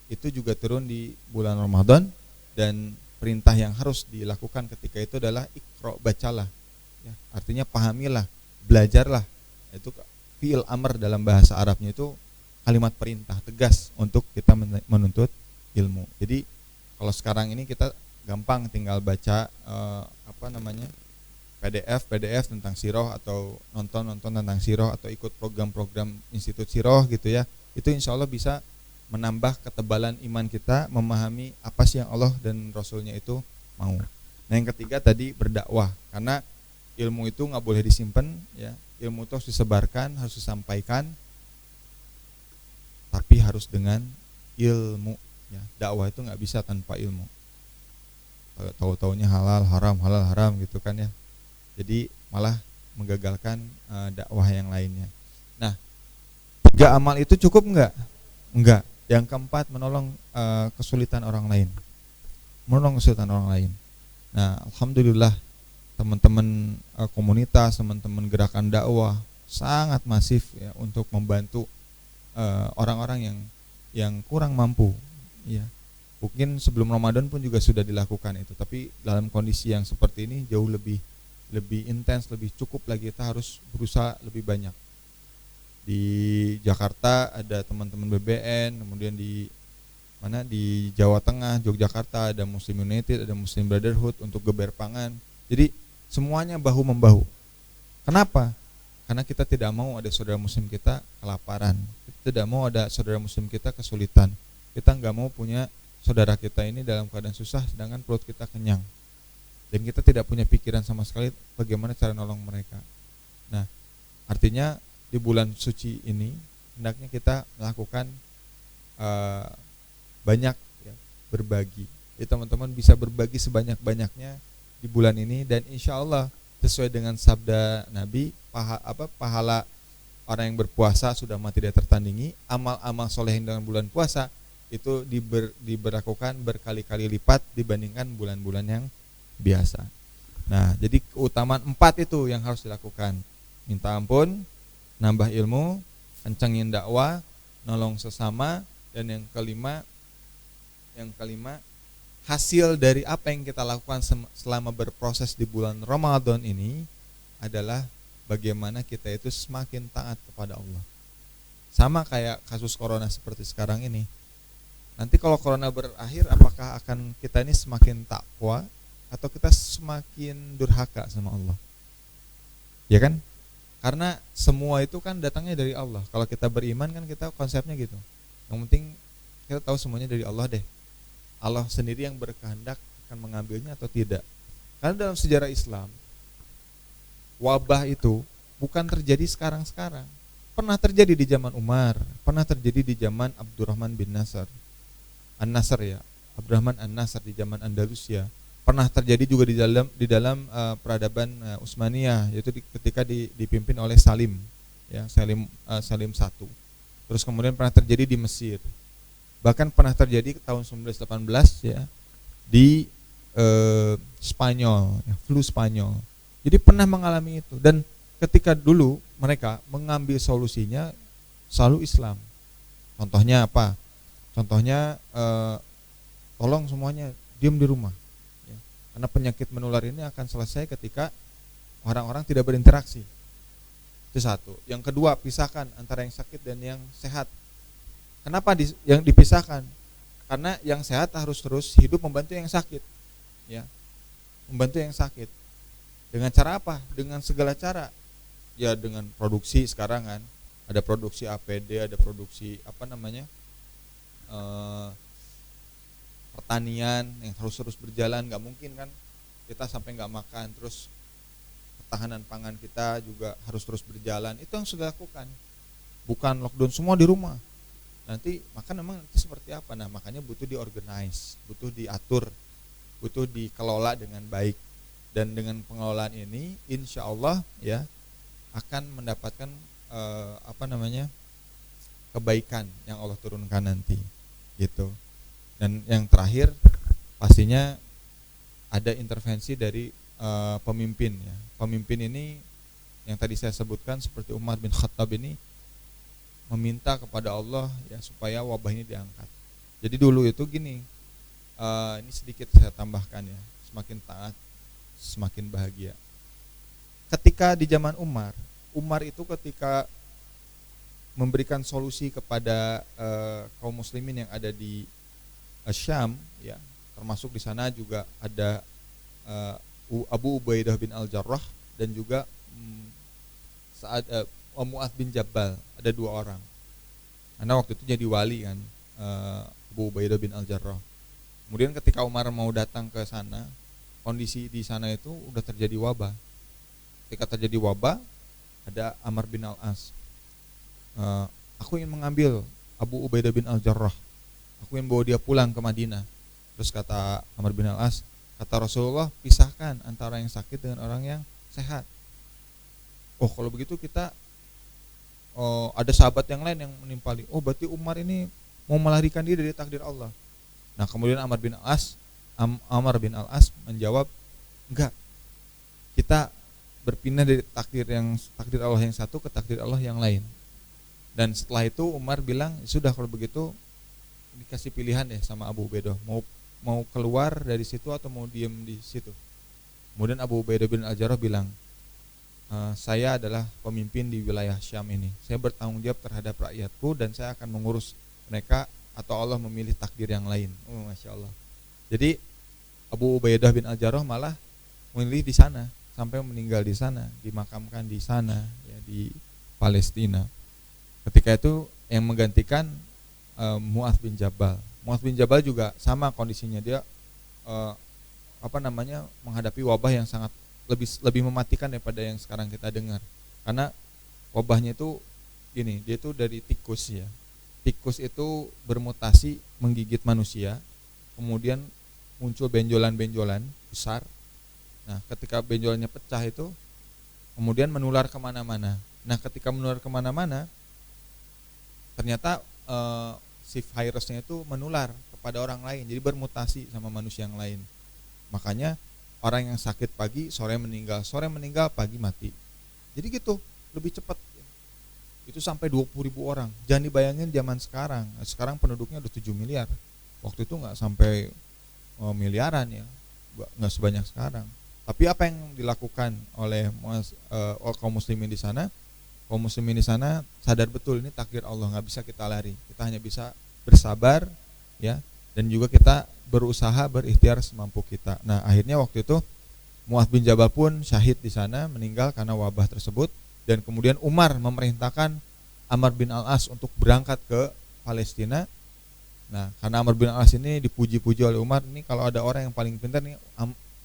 itu juga turun di bulan Ramadan, dan perintah yang harus dilakukan ketika itu adalah Iqra, bacalah, ya, artinya pahamilah, belajarlah. Itu fi'il amr dalam bahasa Arabnya, itu kalimat perintah tegas untuk kita menuntut ilmu. Jadi kalau sekarang ini kita gampang tinggal baca PDF tentang sirah, atau nonton tentang sirah, atau ikut program-program Institut Sirah gitu, ya. Itu insya Allah bisa menambah ketebalan iman kita, memahami apa sih yang Allah dan Rasulnya itu mau. Nah, yang ketiga tadi berdakwah, karena ilmu itu nggak boleh disimpan, ya. Ilmu itu harus disebarkan, harus disampaikan, tapi harus dengan ilmu, ya. Dakwah itu nggak bisa tanpa ilmu. Tahu-taunya halal haram gitu kan, ya. Jadi malah menggagalkan dakwah yang lainnya. Nah, 3 amal itu cukup enggak? Enggak. Yang keempat, menolong kesulitan orang lain. Nah, alhamdulillah teman-teman komunitas, teman-teman gerakan dakwah sangat masif, ya, untuk membantu orang-orang yang kurang mampu, ya. Mungkin sebelum Ramadan pun juga sudah dilakukan itu, tapi dalam kondisi yang seperti ini jauh lebih intens, lebih cukup lagi. Kita harus berusaha lebih banyak. Di Jakarta ada teman-teman BBN, kemudian di Jawa Tengah, Yogyakarta ada Muslim United, ada Muslim Brotherhood untuk geber pangan. Jadi semuanya bahu membahu. Kenapa? Karena kita tidak mau ada saudara muslim kita kelaparan. Kita tidak mau ada saudara muslim kita kesulitan. Kita nggak mau punya saudara kita ini dalam keadaan susah sedangkan perut kita kenyang. Dan kita tidak punya pikiran sama sekali bagaimana cara nolong mereka. Nah, artinya di bulan suci ini hendaknya kita melakukan banyak, ya, berbagi. Jadi teman-teman bisa berbagi sebanyak-banyaknya di bulan ini, dan insya Allah sesuai dengan sabda Nabi, pahala orang yang berpuasa sudah mati tidak tertandingi. Amal-amal soleh dengan bulan puasa itu diberlakukan berkali-kali lipat dibandingkan bulan-bulan yang biasa. Nah, jadi keutamaan 4 itu yang harus dilakukan: minta ampun, nambah ilmu, kencangin dakwah, nolong sesama, dan yang kelima hasil dari apa yang kita lakukan selama berproses di bulan Ramadan ini adalah bagaimana kita itu semakin taat kepada Allah. Sama kayak kasus corona seperti sekarang ini. Nanti kalau corona berakhir, apakah akan kita ini semakin takwa atau kita semakin durhaka sama Allah? Ya kan? Karena semua itu kan datangnya dari Allah. Kalau kita beriman kan kita konsepnya gitu. Yang penting kita tahu semuanya dari Allah deh. Allah sendiri yang berkehendak akan mengambilnya atau tidak. Karena dalam sejarah Islam, wabah itu bukan terjadi sekarang-sekarang. Pernah terjadi di zaman Umar, pernah terjadi di zaman Abdurrahman bin Nasr. An-Nasr ya, Abdurrahman An-Nasr di zaman Andalusia. Pernah terjadi juga di dalam peradaban Utsmaniyah, yaitu ketika dipimpin oleh Salim, ya, Salim I. Terus kemudian pernah terjadi di Mesir. Bahkan pernah terjadi tahun 1918 ya di Spanyol, ya, flu Spanyol. Jadi pernah mengalami itu, dan ketika dulu mereka mengambil solusinya selalu Islam. Contohnya apa? Contohnya tolong semuanya diam di rumah, ya. Karena penyakit menular ini akan selesai ketika orang-orang tidak berinteraksi. Itu satu. Yang kedua, pisahkan antara yang sakit dan yang sehat. Kenapa yang dipisahkan? Karena yang sehat harus terus hidup membantu yang sakit, ya, membantu yang sakit. Dengan cara apa? Dengan segala cara. Ya dengan produksi sekarang kan, ada produksi APD, ada produksi pertanian yang terus berjalan. Nggak mungkin kan kita sampai nggak makan, terus ketahanan pangan kita juga harus terus berjalan. Itu yang sudah lakukan, bukan lockdown semua di rumah. Nanti makan memang nanti seperti apa? Nah makanya butuh diorganize, butuh diatur, butuh dikelola dengan baik. Dan dengan pengelolaan ini insya Allah ya akan mendapatkan kebaikan yang Allah turunkan nanti gitu. Dan yang terakhir pastinya ada intervensi dari pemimpin ya. Pemimpin ini yang tadi saya sebutkan seperti Umar bin Khattab ini meminta kepada Allah ya supaya wabah ini diangkat. Jadi dulu itu gini, ini sedikit saya tambahkan ya, semakin taat semakin bahagia. Ketika di zaman Umar itu ketika memberikan solusi kepada kaum muslimin yang ada di Syam ya, termasuk di sana juga ada Abu Ubaidah bin Al-Jarrah dan juga Mu'adz bin Jabal, ada dua orang. Karena waktu itu jadi wali kan, Abu Ubaidah bin Al-Jarrah. Kemudian ketika Umar mau datang ke sana, kondisi di sana itu udah terjadi wabah. Ketika terjadi wabah, ada Amr bin Al-As. Aku ingin mengambil Abu Ubaidah bin Al-Jarrah. Aku ingin bawa dia pulang ke Madinah. Terus kata Amr bin Al-As, kata Rasulullah, pisahkan antara yang sakit dengan orang yang sehat. Oh kalau begitu kita ada sahabat yang lain yang menimpali. Oh berarti Umar ini mau melarikan diri dari takdir Allah. Nah kemudian Amr bin Al-As menjawab, enggak, kita berpindah dari takdir Allah yang satu ke takdir Allah yang lain. Dan setelah itu Umar bilang, sudah kalau begitu dikasih pilihan ya sama Abu Ubaidah, mau keluar dari situ atau mau diem di situ. Kemudian Abu Ubaidah bin Al-Jarrah bilang, saya adalah pemimpin di wilayah Syam ini. Saya bertanggung jawab terhadap rakyatku dan saya akan mengurus mereka atau Allah memilih takdir yang lain. Oh, Masya Allah. Jadi Abu Ubaidah bin Al-Jarrah malah memilih di sana sampai meninggal di sana, dimakamkan di sana ya, di Palestina. Ketika itu yang menggantikan Mu'adz bin Jabal. Mu'adz bin Jabal juga sama kondisinya, dia menghadapi wabah yang sangat lebih mematikan daripada yang sekarang kita dengar. Karena wabahnya itu gini, dia itu dari tikus ya. Tikus itu bermutasi menggigit manusia, kemudian muncul benjolan-benjolan besar. Nah, ketika benjolannya pecah itu kemudian menular kemana-mana. Nah, ketika menular kemana-mana, ternyata si virusnya itu menular kepada orang lain, jadi bermutasi sama manusia yang lain. Makanya orang yang sakit pagi, sore meninggal, pagi mati. Jadi gitu, lebih cepat. Itu sampai 20.000 orang. Jangan dibayangin zaman sekarang. Sekarang penduduknya udah 7 miliar. Waktu itu nggak sampai miliaran ya, nggak sebanyak sekarang. Tapi apa yang dilakukan oleh kaum muslimin di sana? Kaum muslimin di sana sadar betul ini takdir Allah, nggak bisa kita lari. Kita hanya bisa bersabar, ya, dan juga kita berusaha berikhtiar semampu kita. Nah, akhirnya waktu itu Mu'adz bin Jabal pun syahid di sana, meninggal karena wabah tersebut. Dan kemudian Umar memerintahkan Amr bin Al-As untuk berangkat ke Palestina. Nah, karena Amr bin Al-As ini dipuji-puji oleh Umar, ini kalau ada orang yang paling pintar nih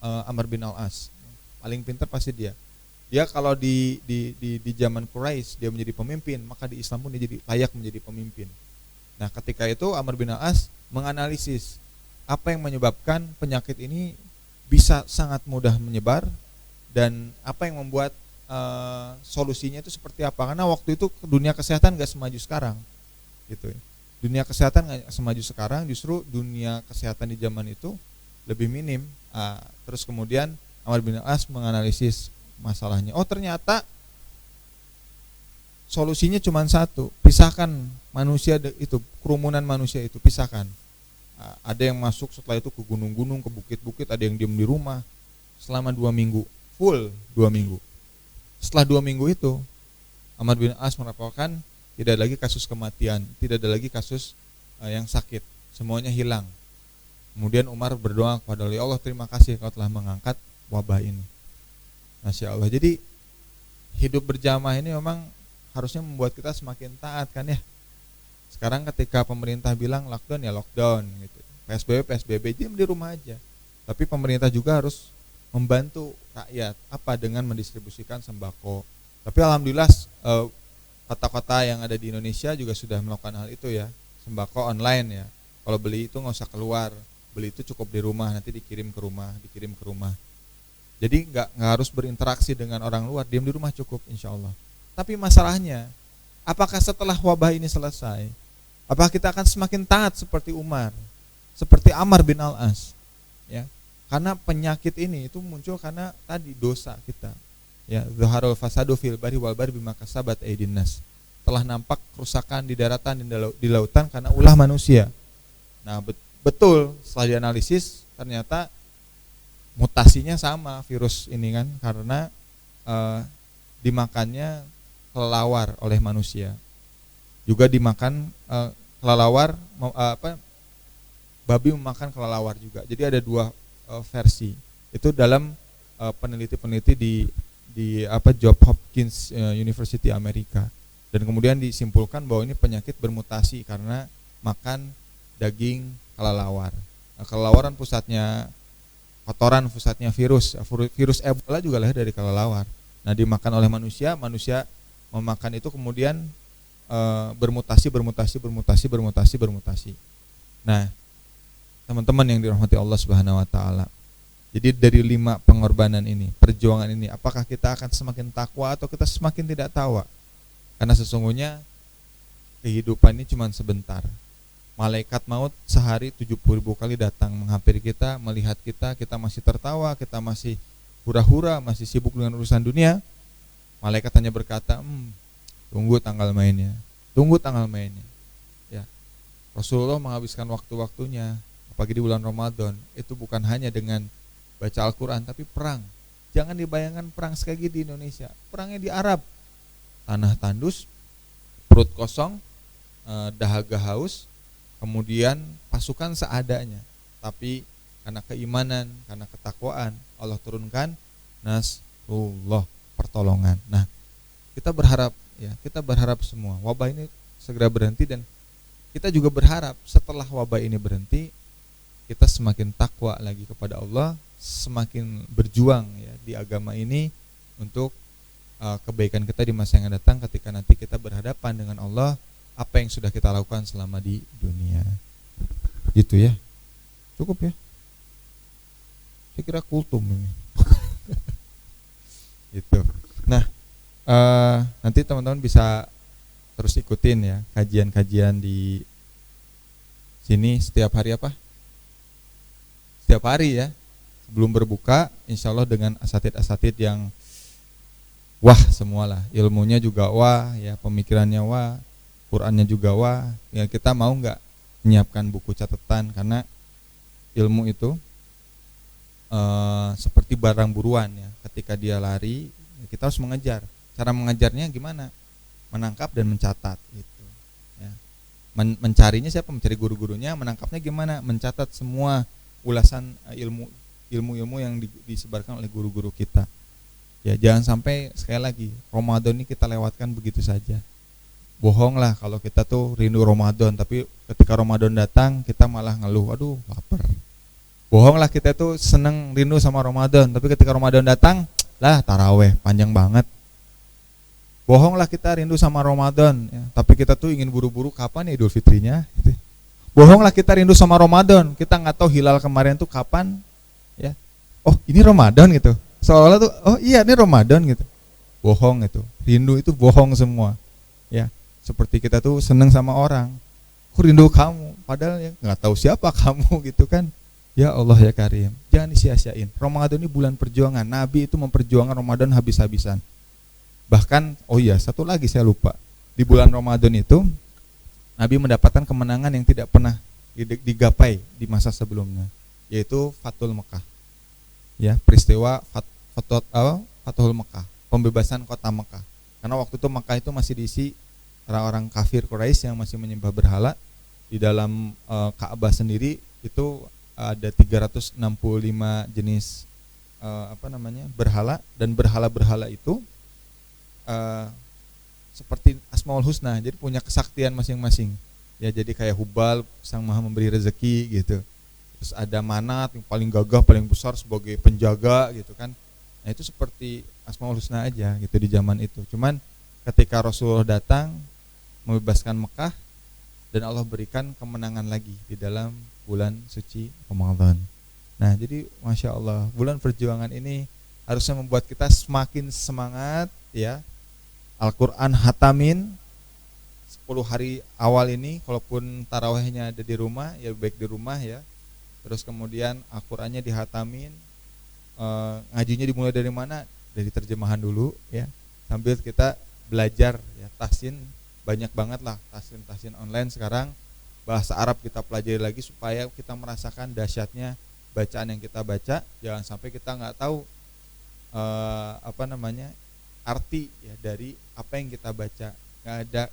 Amr bin Al-As. Paling pintar pasti dia. Dia kalau di zaman Quraisy dia menjadi pemimpin, maka di Islam pun dia jadi layak menjadi pemimpin. Nah, ketika itu Amr bin Al-As menganalisis apa yang menyebabkan penyakit ini bisa sangat mudah menyebar dan apa yang membuat solusinya itu seperti apa. Karena waktu itu dunia kesehatan gak semaju sekarang gitu ya. Dunia kesehatan gak semaju sekarang, justru dunia kesehatan di zaman itu lebih minim. Terus kemudian Amr bin Al-As menganalisis masalahnya. Oh, ternyata solusinya cuma satu, pisahkan manusia itu, kerumunan manusia itu pisahkan. Ada yang masuk setelah itu ke gunung-gunung, ke bukit-bukit, ada yang diam di rumah selama 2 minggu, full 2 minggu. Setelah 2 minggu itu Amr bin As melaporkan tidak ada lagi kasus kematian, tidak ada lagi kasus yang sakit, semuanya hilang. Kemudian Umar berdoa kepada Allah, ya Allah, terima kasih kau telah mengangkat wabah ini. Masya Allah. Jadi hidup berjamaah ini memang harusnya membuat kita semakin taat kan ya. Sekarang ketika pemerintah bilang lockdown ya lockdown gitu. PSBB diam di rumah aja. Tapi pemerintah juga harus membantu rakyat dengan mendistribusikan sembako. Tapi alhamdulillah kota-kota yang ada di Indonesia juga sudah melakukan hal itu ya. Sembako online ya. Kalau beli itu nggak usah keluar, beli itu cukup di rumah, nanti dikirim ke rumah. Jadi nggak harus berinteraksi dengan orang luar, diam di rumah cukup insya Allah. Tapi masalahnya, apakah setelah wabah ini selesai, apakah kita akan semakin taat seperti Umar, seperti Amr bin Al-As? Ya, karena penyakit ini itu muncul karena tadi dosa kita. Ya, zaharul fasadu fil barri wal bahri bima kasabat aydin nas. Telah nampak kerusakan di daratan dan di lautan karena ulah manusia. Nah, betul setelah dianalisis ternyata mutasinya sama virus ini kan, karena dimakannya kelelawar oleh manusia. Juga dimakan kelelawar, babi memakan kelelawar juga. Jadi ada 2 versi. Itu dalam peneliti-peneliti di Johns Hopkins University Amerika. Dan kemudian disimpulkan bahwa ini penyakit bermutasi karena makan daging kelelawar. Kelelawar pusatnya kotoran, pusatnya virus Ebola juga lahir dari kelelawar. Nah, dimakan oleh manusia memakan itu kemudian bermutasi. Nah, teman-teman yang dirahmati Allah Subhanahu wa taala. Jadi dari 5 pengorbanan ini, perjuangan ini, apakah kita akan semakin takwa atau kita semakin tidak takwa? Karena sesungguhnya kehidupan ini cuma sebentar. Malaikat maut sehari 70.000 kali datang menghampiri kita, melihat kita masih tertawa, kita masih hura-hura, masih sibuk dengan urusan dunia. Malaikat hanya berkata, tunggu tanggal mainnya. Ya. Rasulullah menghabiskan waktu-waktunya, apalagi di bulan Ramadan, itu bukan hanya dengan baca Al-Quran, tapi perang. Jangan dibayangkan perang sekali di Indonesia, perangnya di Arab. Tanah tandus, perut kosong, dahaga haus, kemudian pasukan seadanya, tapi karena keimanan, karena ketakwaan, Allah turunkan nasrullah, pertolongan. Nah, kita berharap semua wabah ini segera berhenti, dan kita juga berharap setelah wabah ini berhenti, kita semakin takwa lagi kepada Allah, semakin berjuang ya di agama ini untuk kebaikan kita di masa yang akan datang, ketika nanti kita berhadapan dengan Allah. Apa yang sudah kita lakukan selama di dunia. Gitu ya. Cukup ya. Saya kira kultum ini. Gitu. Nah, nanti teman-teman bisa terus ikutin ya kajian-kajian di sini setiap hari apa? Setiap hari ya. Sebelum berbuka, insya Allah dengan asatid-asatid yang wah semualah. Ilmunya juga wah, ya, pemikirannya wah, Qurannya juga wah. Ya, kita mau nggak menyiapkan buku catatan, karena ilmu itu seperti barang buruan ya. Ketika dia lari, kita harus mengejar. Cara mengejarnya gimana? Menangkap dan mencatat gitu. Ya. Mencarinya siapa? Mencari guru-gurunya. Menangkapnya gimana? Mencatat semua ulasan ilmu-ilmu yang disebarkan oleh guru-guru kita. Ya, jangan sampai sekali lagi Ramadan ini kita lewatkan begitu saja. Bohong lah kalau kita tuh rindu Ramadan, tapi ketika Ramadan datang kita malah ngeluh, aduh lapar. Bohong lah kita tuh seneng rindu sama Ramadan, tapi ketika Ramadan datang, lah taraweh panjang banget. Bohong lah kita rindu sama Ramadan, ya, tapi kita tuh ingin buru-buru kapan ya Idul Fitrinya. Bohong lah kita rindu sama Ramadan, kita nggak tahu hilal kemarin tuh kapan, ya. Oh ini Ramadan gitu. Seolah-olah tuh, oh iya ini Ramadan gitu. Bohong itu, rindu itu bohong semua. Ya, seperti kita tuh seneng sama orang, aku rindu kamu, padahal ya nggak tahu siapa kamu gitu kan. Ya Allah ya Karim, jangan disia-siain. Ramadan ini bulan perjuangan. Nabi itu memperjuangkan Ramadan habis-habisan. Bahkan, oh iya satu lagi saya lupa. Di bulan Ramadan itu Nabi mendapatkan kemenangan yang tidak pernah digapai di masa sebelumnya, yaitu Fathul Mekah. Ya, peristiwa Fathul Mekah, pembebasan kota Mekah. Karena waktu itu Mekah itu masih diisi orang-orang kafir Quraisy yang masih menyembah berhala. Di dalam Ka'bah sendiri itu ada 365 jenis berhala, dan berhala-berhala itu seperti Asmaul Husna, jadi punya kesaktian masing-masing. Ya, jadi kayak Hubal, sang maha memberi rezeki gitu. Terus ada Manat yang paling gagah, paling besar sebagai penjaga gitu kan. Nah, itu seperti Asmaul Husna aja gitu di zaman itu. Cuman ketika Rasulullah datang membebaskan Mekah, dan Allah berikan kemenangan lagi di dalam bulan suci Ramadan. Nah, jadi Masya Allah, bulan perjuangan ini harusnya membuat kita semakin semangat ya. Al-Quran hatamin 10 hari awal ini, kalaupun tarawihnya ada di rumah, ya baik di rumah ya. Terus kemudian Al-Qurannya dihatamin, ngajinya dimulai dari mana? Dari terjemahan dulu ya, sambil kita belajar ya, tahsin, banyak banget lah tahsin online sekarang. Bahasa Arab kita pelajari lagi supaya kita merasakan dahsyatnya bacaan yang kita baca. Jangan sampai kita nggak tahu arti ya dari apa yang kita baca, nggak ada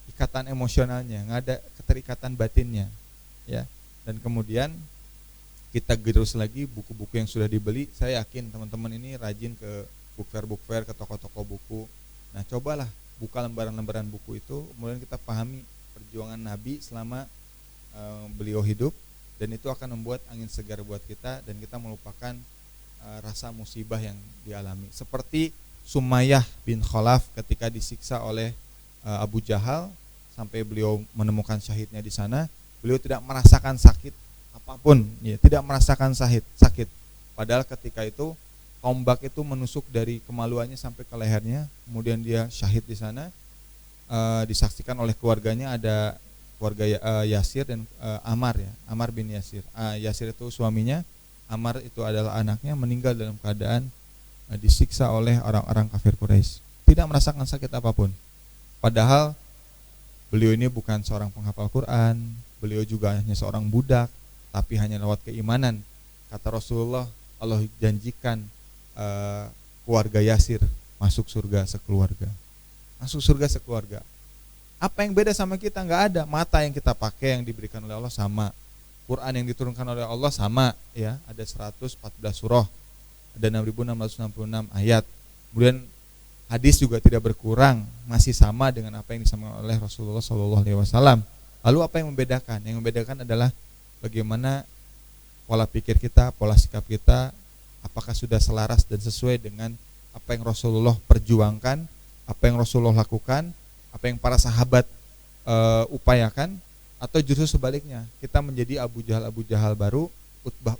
ikatan emosionalnya, nggak ada keterikatan batinnya ya. Dan kemudian kita gerus lagi buku-buku yang sudah dibeli. Saya yakin teman-teman ini rajin ke book fair, ke toko-toko buku. Nah, cobalah buka lembaran-lembaran buku itu, kemudian kita pahami perjuangan Nabi selama beliau hidup, dan itu akan membuat angin segar buat kita, dan kita melupakan rasa musibah yang dialami. Seperti Sumayyah bin Khalaf ketika disiksa oleh Abu Jahal sampai beliau menemukan syahidnya di sana, beliau tidak merasakan sakit apapun, ya, tidak merasakan sakit. Padahal ketika itu tombak itu menusuk dari kemaluannya sampai ke lehernya, kemudian dia syahid di sana. Disaksikan oleh keluarganya, ada keluarga Yasir dan Ammar ya, Ammar bin Yasir. Yasir itu suaminya, Ammar itu adalah anaknya, meninggal dalam keadaan disiksa oleh orang-orang kafir Quraisy. Tidak merasakan sakit apapun. Padahal beliau ini bukan seorang penghafal Quran, beliau juga hanya seorang budak, tapi hanya lewat keimanan. Kata Rasulullah, Allah janjikan keluarga Yasir masuk surga sekeluarga. Masuk surga sekeluarga. Apa yang beda sama kita? Nggak ada. Mata yang kita pakai yang diberikan oleh Allah sama. Quran yang diturunkan oleh Allah sama ya, ada 114 surah, ada 6.666 ayat. Kemudian hadis juga tidak berkurang, masih sama dengan apa yang disampaikan oleh Rasulullah SAW. Lalu apa yang membedakan? Yang membedakan adalah bagaimana pola pikir kita, pola sikap kita, apakah sudah selaras dan sesuai dengan apa yang Rasulullah perjuangkan, apa yang Rasulullah lakukan, apa yang para sahabat upayakan, atau justru sebaliknya, kita menjadi Abu Jahal baru,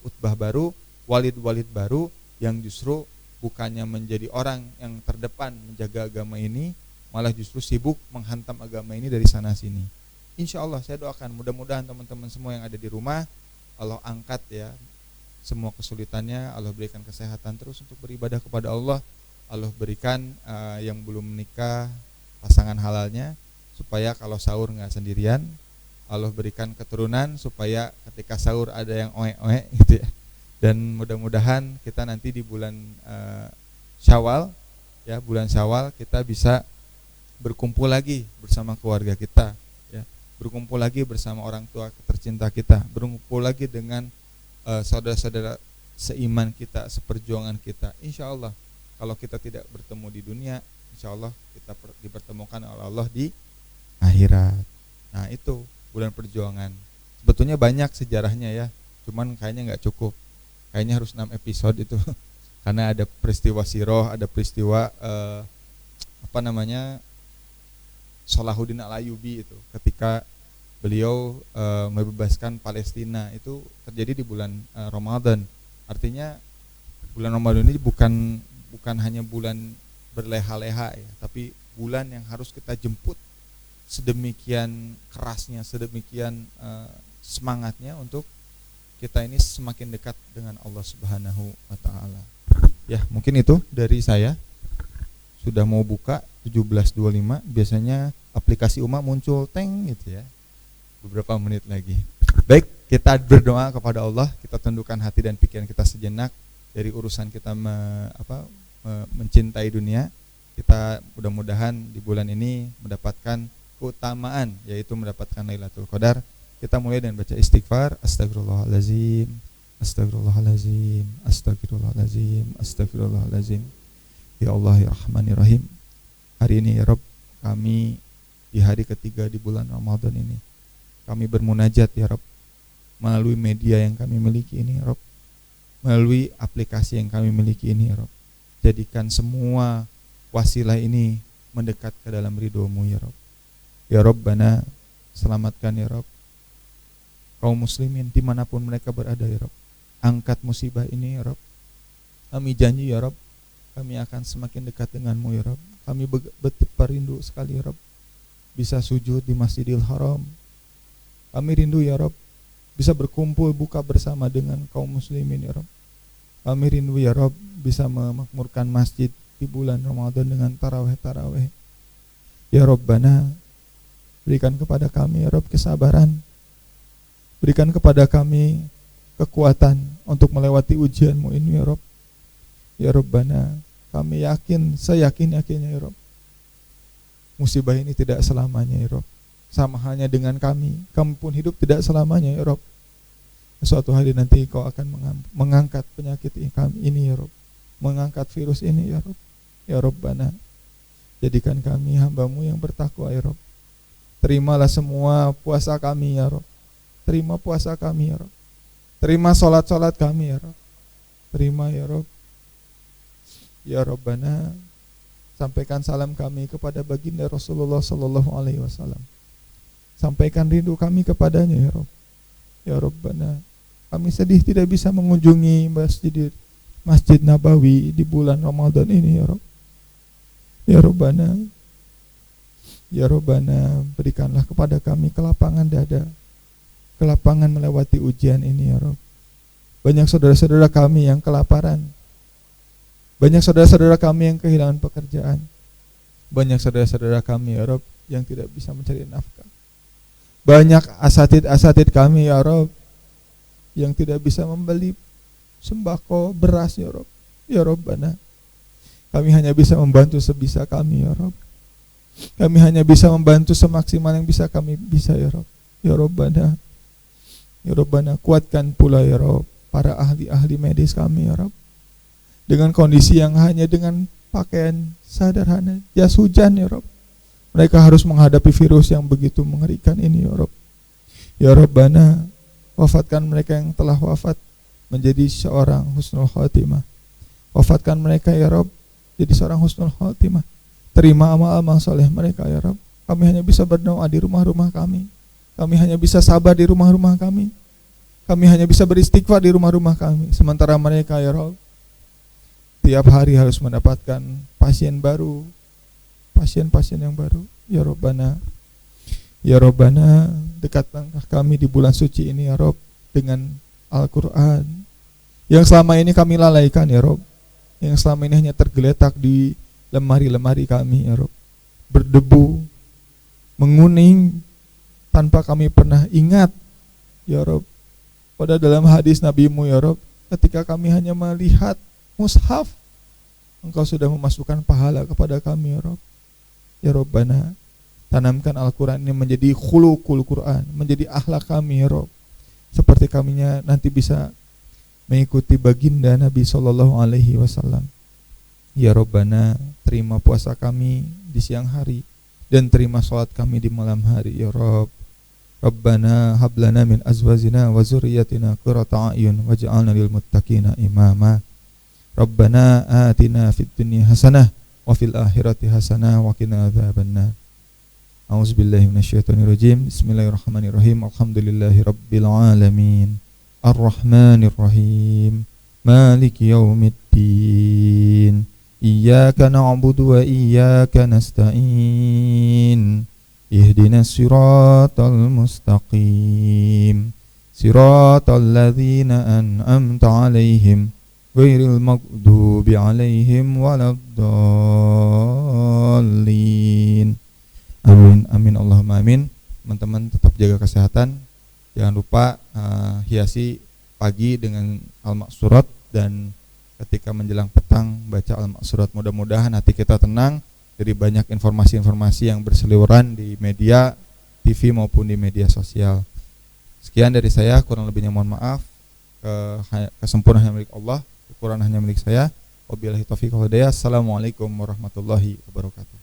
Utbah baru, Walid baru, yang justru bukannya menjadi orang yang terdepan menjaga agama ini, malah justru sibuk menghantam agama ini dari sana sini. Insya Allah saya doakan mudah-mudahan teman-teman semua yang ada di rumah, Allah angkat ya semua kesulitannya, Allah berikan kesehatan terus untuk beribadah kepada Allah. Allah berikan yang belum menikah pasangan halalnya, supaya kalau sahur nggak sendirian. Allah berikan keturunan supaya ketika sahur ada yang oe-oe gitu ya. Dan mudah-mudahan kita nanti di bulan Syawal, ya bulan Syawal kita bisa berkumpul lagi bersama keluarga kita, ya, berkumpul lagi bersama orang tua tercinta kita, berkumpul lagi dengan saudara-saudara seiman kita, seperjuangan kita. Insya Allah kalau kita tidak bertemu di dunia, insya Allah kita dipertemukan oleh Allah di akhirat. Nah itu bulan perjuangan. Sebetulnya banyak sejarahnya ya, cuman kayaknya nggak cukup. Kayaknya harus 6 episode itu. Karena ada peristiwa Siroh, ada peristiwa Salahuddin Al-Ayyubi itu, ketika beliau membebaskan Palestina, itu terjadi di bulan Ramadan. Artinya bulan Ramadan ini bukan hanya bulan berleha-leha ya, tapi bulan yang harus kita jemput sedemikian kerasnya, sedemikian semangatnya untuk kita ini semakin dekat dengan Allah Subhanahu wa taala. Ya, mungkin itu dari saya. Sudah mau buka 17.25, biasanya aplikasi Uma muncul teng gitu ya. Beberapa menit lagi. Baik, kita berdoa kepada Allah, kita tundukkan hati dan pikiran kita sejenak dari urusan kita mencintai dunia. Kita mudah-mudahan di bulan ini mendapatkan keutamaan, yaitu mendapatkan Lailatul Qadar. Kita mulai dengan baca istighfar. Astagfirullahalazim, astagfirullahalazim, astagfirullahalazim, astagfirullahalazim. Ya Allah ya Rahman ya Rahim. Hari ini ya Rabb, kami di hari ketiga di bulan Ramadan ini, kami bermunajat ya Rabb melalui media yang kami miliki ini ya Rabb, melalui aplikasi yang kami miliki ini ya Rabb. Jadikan semua wasilah ini mendekat ke dalam ridho-Mu ya Rabb. Ya Rabbana, selamatkan ya Rabb kaum muslimin dimanapun mereka berada ya Rabb. Angkat musibah ini ya Rabb. Kami janji ya Rabb, kami akan semakin dekat dengan-Mu ya Rabb. Kami betapa rindu sekali ya Rabb bisa sujud di Masjidil Haram. Kami rindu ya Rabb bisa berkumpul buka bersama dengan kaum muslimin ya Rabb. Kami rindu ya Rabb bisa memakmurkan masjid di bulan Ramadan dengan tarawih-tarawih. Ya Rabbana, berikan kepada kami ya Rabb kesabaran. Berikan kepada kami kekuatan untuk melewati ujian-Mu ini ya Rabb. Ya Rabbana, kami yakin, seyakin-yakinnya ya Rabb, musibah ini tidak selamanya ya Rabb. Sama halnya dengan kami pun hidup tidak selamanya ya Rabb. Suatu hari nanti Kau akan mengangkat penyakit kami ini ya Rabb, mengangkat virus ini ya Rabb. Ya Rabbana, jadikan kami hamba-Mu yang bertakwa ya Rabb. Terimalah semua puasa kami ya Rabb. Terima puasa kami ya Rabb. Terima salat-salat kami ya Rabb. Terima ya Rabb. Ya Rabbana, sampaikan salam kami kepada baginda Rasulullah sallallahu alaihi wasallam. Sampaikan rindu kami kepadanya ya Rabb. Ya Rabbana, kami sedih tidak bisa mengunjungi Masjid Nabawi di bulan Ramadan ini ya Rabb. Ya Rabbana, ya Rabbana, berikanlah kepada kami kelapangan dada, kelapangan melewati ujian ini ya Rabb. Banyak saudara-saudara kami yang kelaparan. Banyak saudara-saudara kami yang kehilangan pekerjaan. Banyak saudara-saudara kami ya Rabb yang tidak bisa mencari nafkah. Banyak asatid kami ya Rabb yang tidak bisa membeli sembako, beras ya Rabb. Ya Rabbana, kami hanya bisa membantu sebisa kami ya Rabb. Kami hanya bisa membantu semaksimal yang bisa kami bisa ya Rabb. Ya Rabbana, ya Rabbana, kuatkan pula ya Rabb para ahli-ahli medis kami ya Rabb. Dengan kondisi yang hanya dengan pakaian sederhana, jas hujan ya Rabb, mereka harus menghadapi virus yang begitu mengerikan ini ya Rabb. Ya Rabbana, wafatkan mereka yang telah wafat menjadi seorang husnul khatimah. Wafatkan mereka ya Rabb jadi seorang husnul khatimah. Terima amal-amal soleh mereka ya Rabb. Kami hanya bisa berdoa di rumah-rumah kami. Kami hanya bisa sabar di rumah-rumah kami. Kami hanya bisa beristighfar di rumah-rumah kami. Sementara mereka ya Rabb tiap hari harus mendapatkan pasien baru, pasien-pasien yang baru. Ya Rabbana, ya Rabbana, dekatkanlah kami di bulan suci ini ya Rabb dengan Al-Quran yang selama ini kami lalaikan ya Rabb, yang selama ini hanya tergeletak di lemari-lemari kami ya Rabb, berdebu, menguning tanpa kami pernah ingat ya Rabb. Pada dalam hadis Nabi-Mu ya Rabb, ketika kami hanya melihat mushaf, Engkau sudah memasukkan pahala kepada kami ya Rabb. Ya Rabbana, tanamkan Al-Quran ini menjadi khuluqul Quran, menjadi akhlak kami ya Rabb, seperti kaminya nanti bisa mengikuti baginda Nabi SAW. Ya Rabbana, terima puasa kami di siang hari dan terima salat kami di malam hari ya Rabb. Rabbana hablana min azwajina wa zurriyyatina qurrata a'yun waj'alna lil muttaqina imama. Rabbana atina fid dunya hasanah wa fil akhirati hasanah wa qina adzabannar. A'udzubillahi minasyaitonir rajim. Bismillahirrahmanirrahim. Alhamdulillahi rabbil alamin. Arrahmanir rahim. Maliki yaumiddin. Iyyaka na'budu wa iyyaka nasta'in. Ihdinas siratal mustaqim. Siratal ladzina an'amta 'alaihim ghairil maghdubi 'alaihim waladdallin. Amin amin Allahumma amin. Teman-teman tetap jaga kesehatan. Jangan lupa hiasi pagi dengan Al-Maqsurat, dan ketika menjelang petang baca Al-Maqsurat. Mudah-mudahan hati kita tenang dari banyak informasi-informasi yang berseliweran di media TV maupun di media sosial. Sekian dari saya, kurang lebihnya mohon maaf. Kesempurnaan hanya milik Allah, kekurangan hanya milik saya. Wabillahi taufiq wal hidayah. Assalamualaikum warahmatullahi wabarakatuh.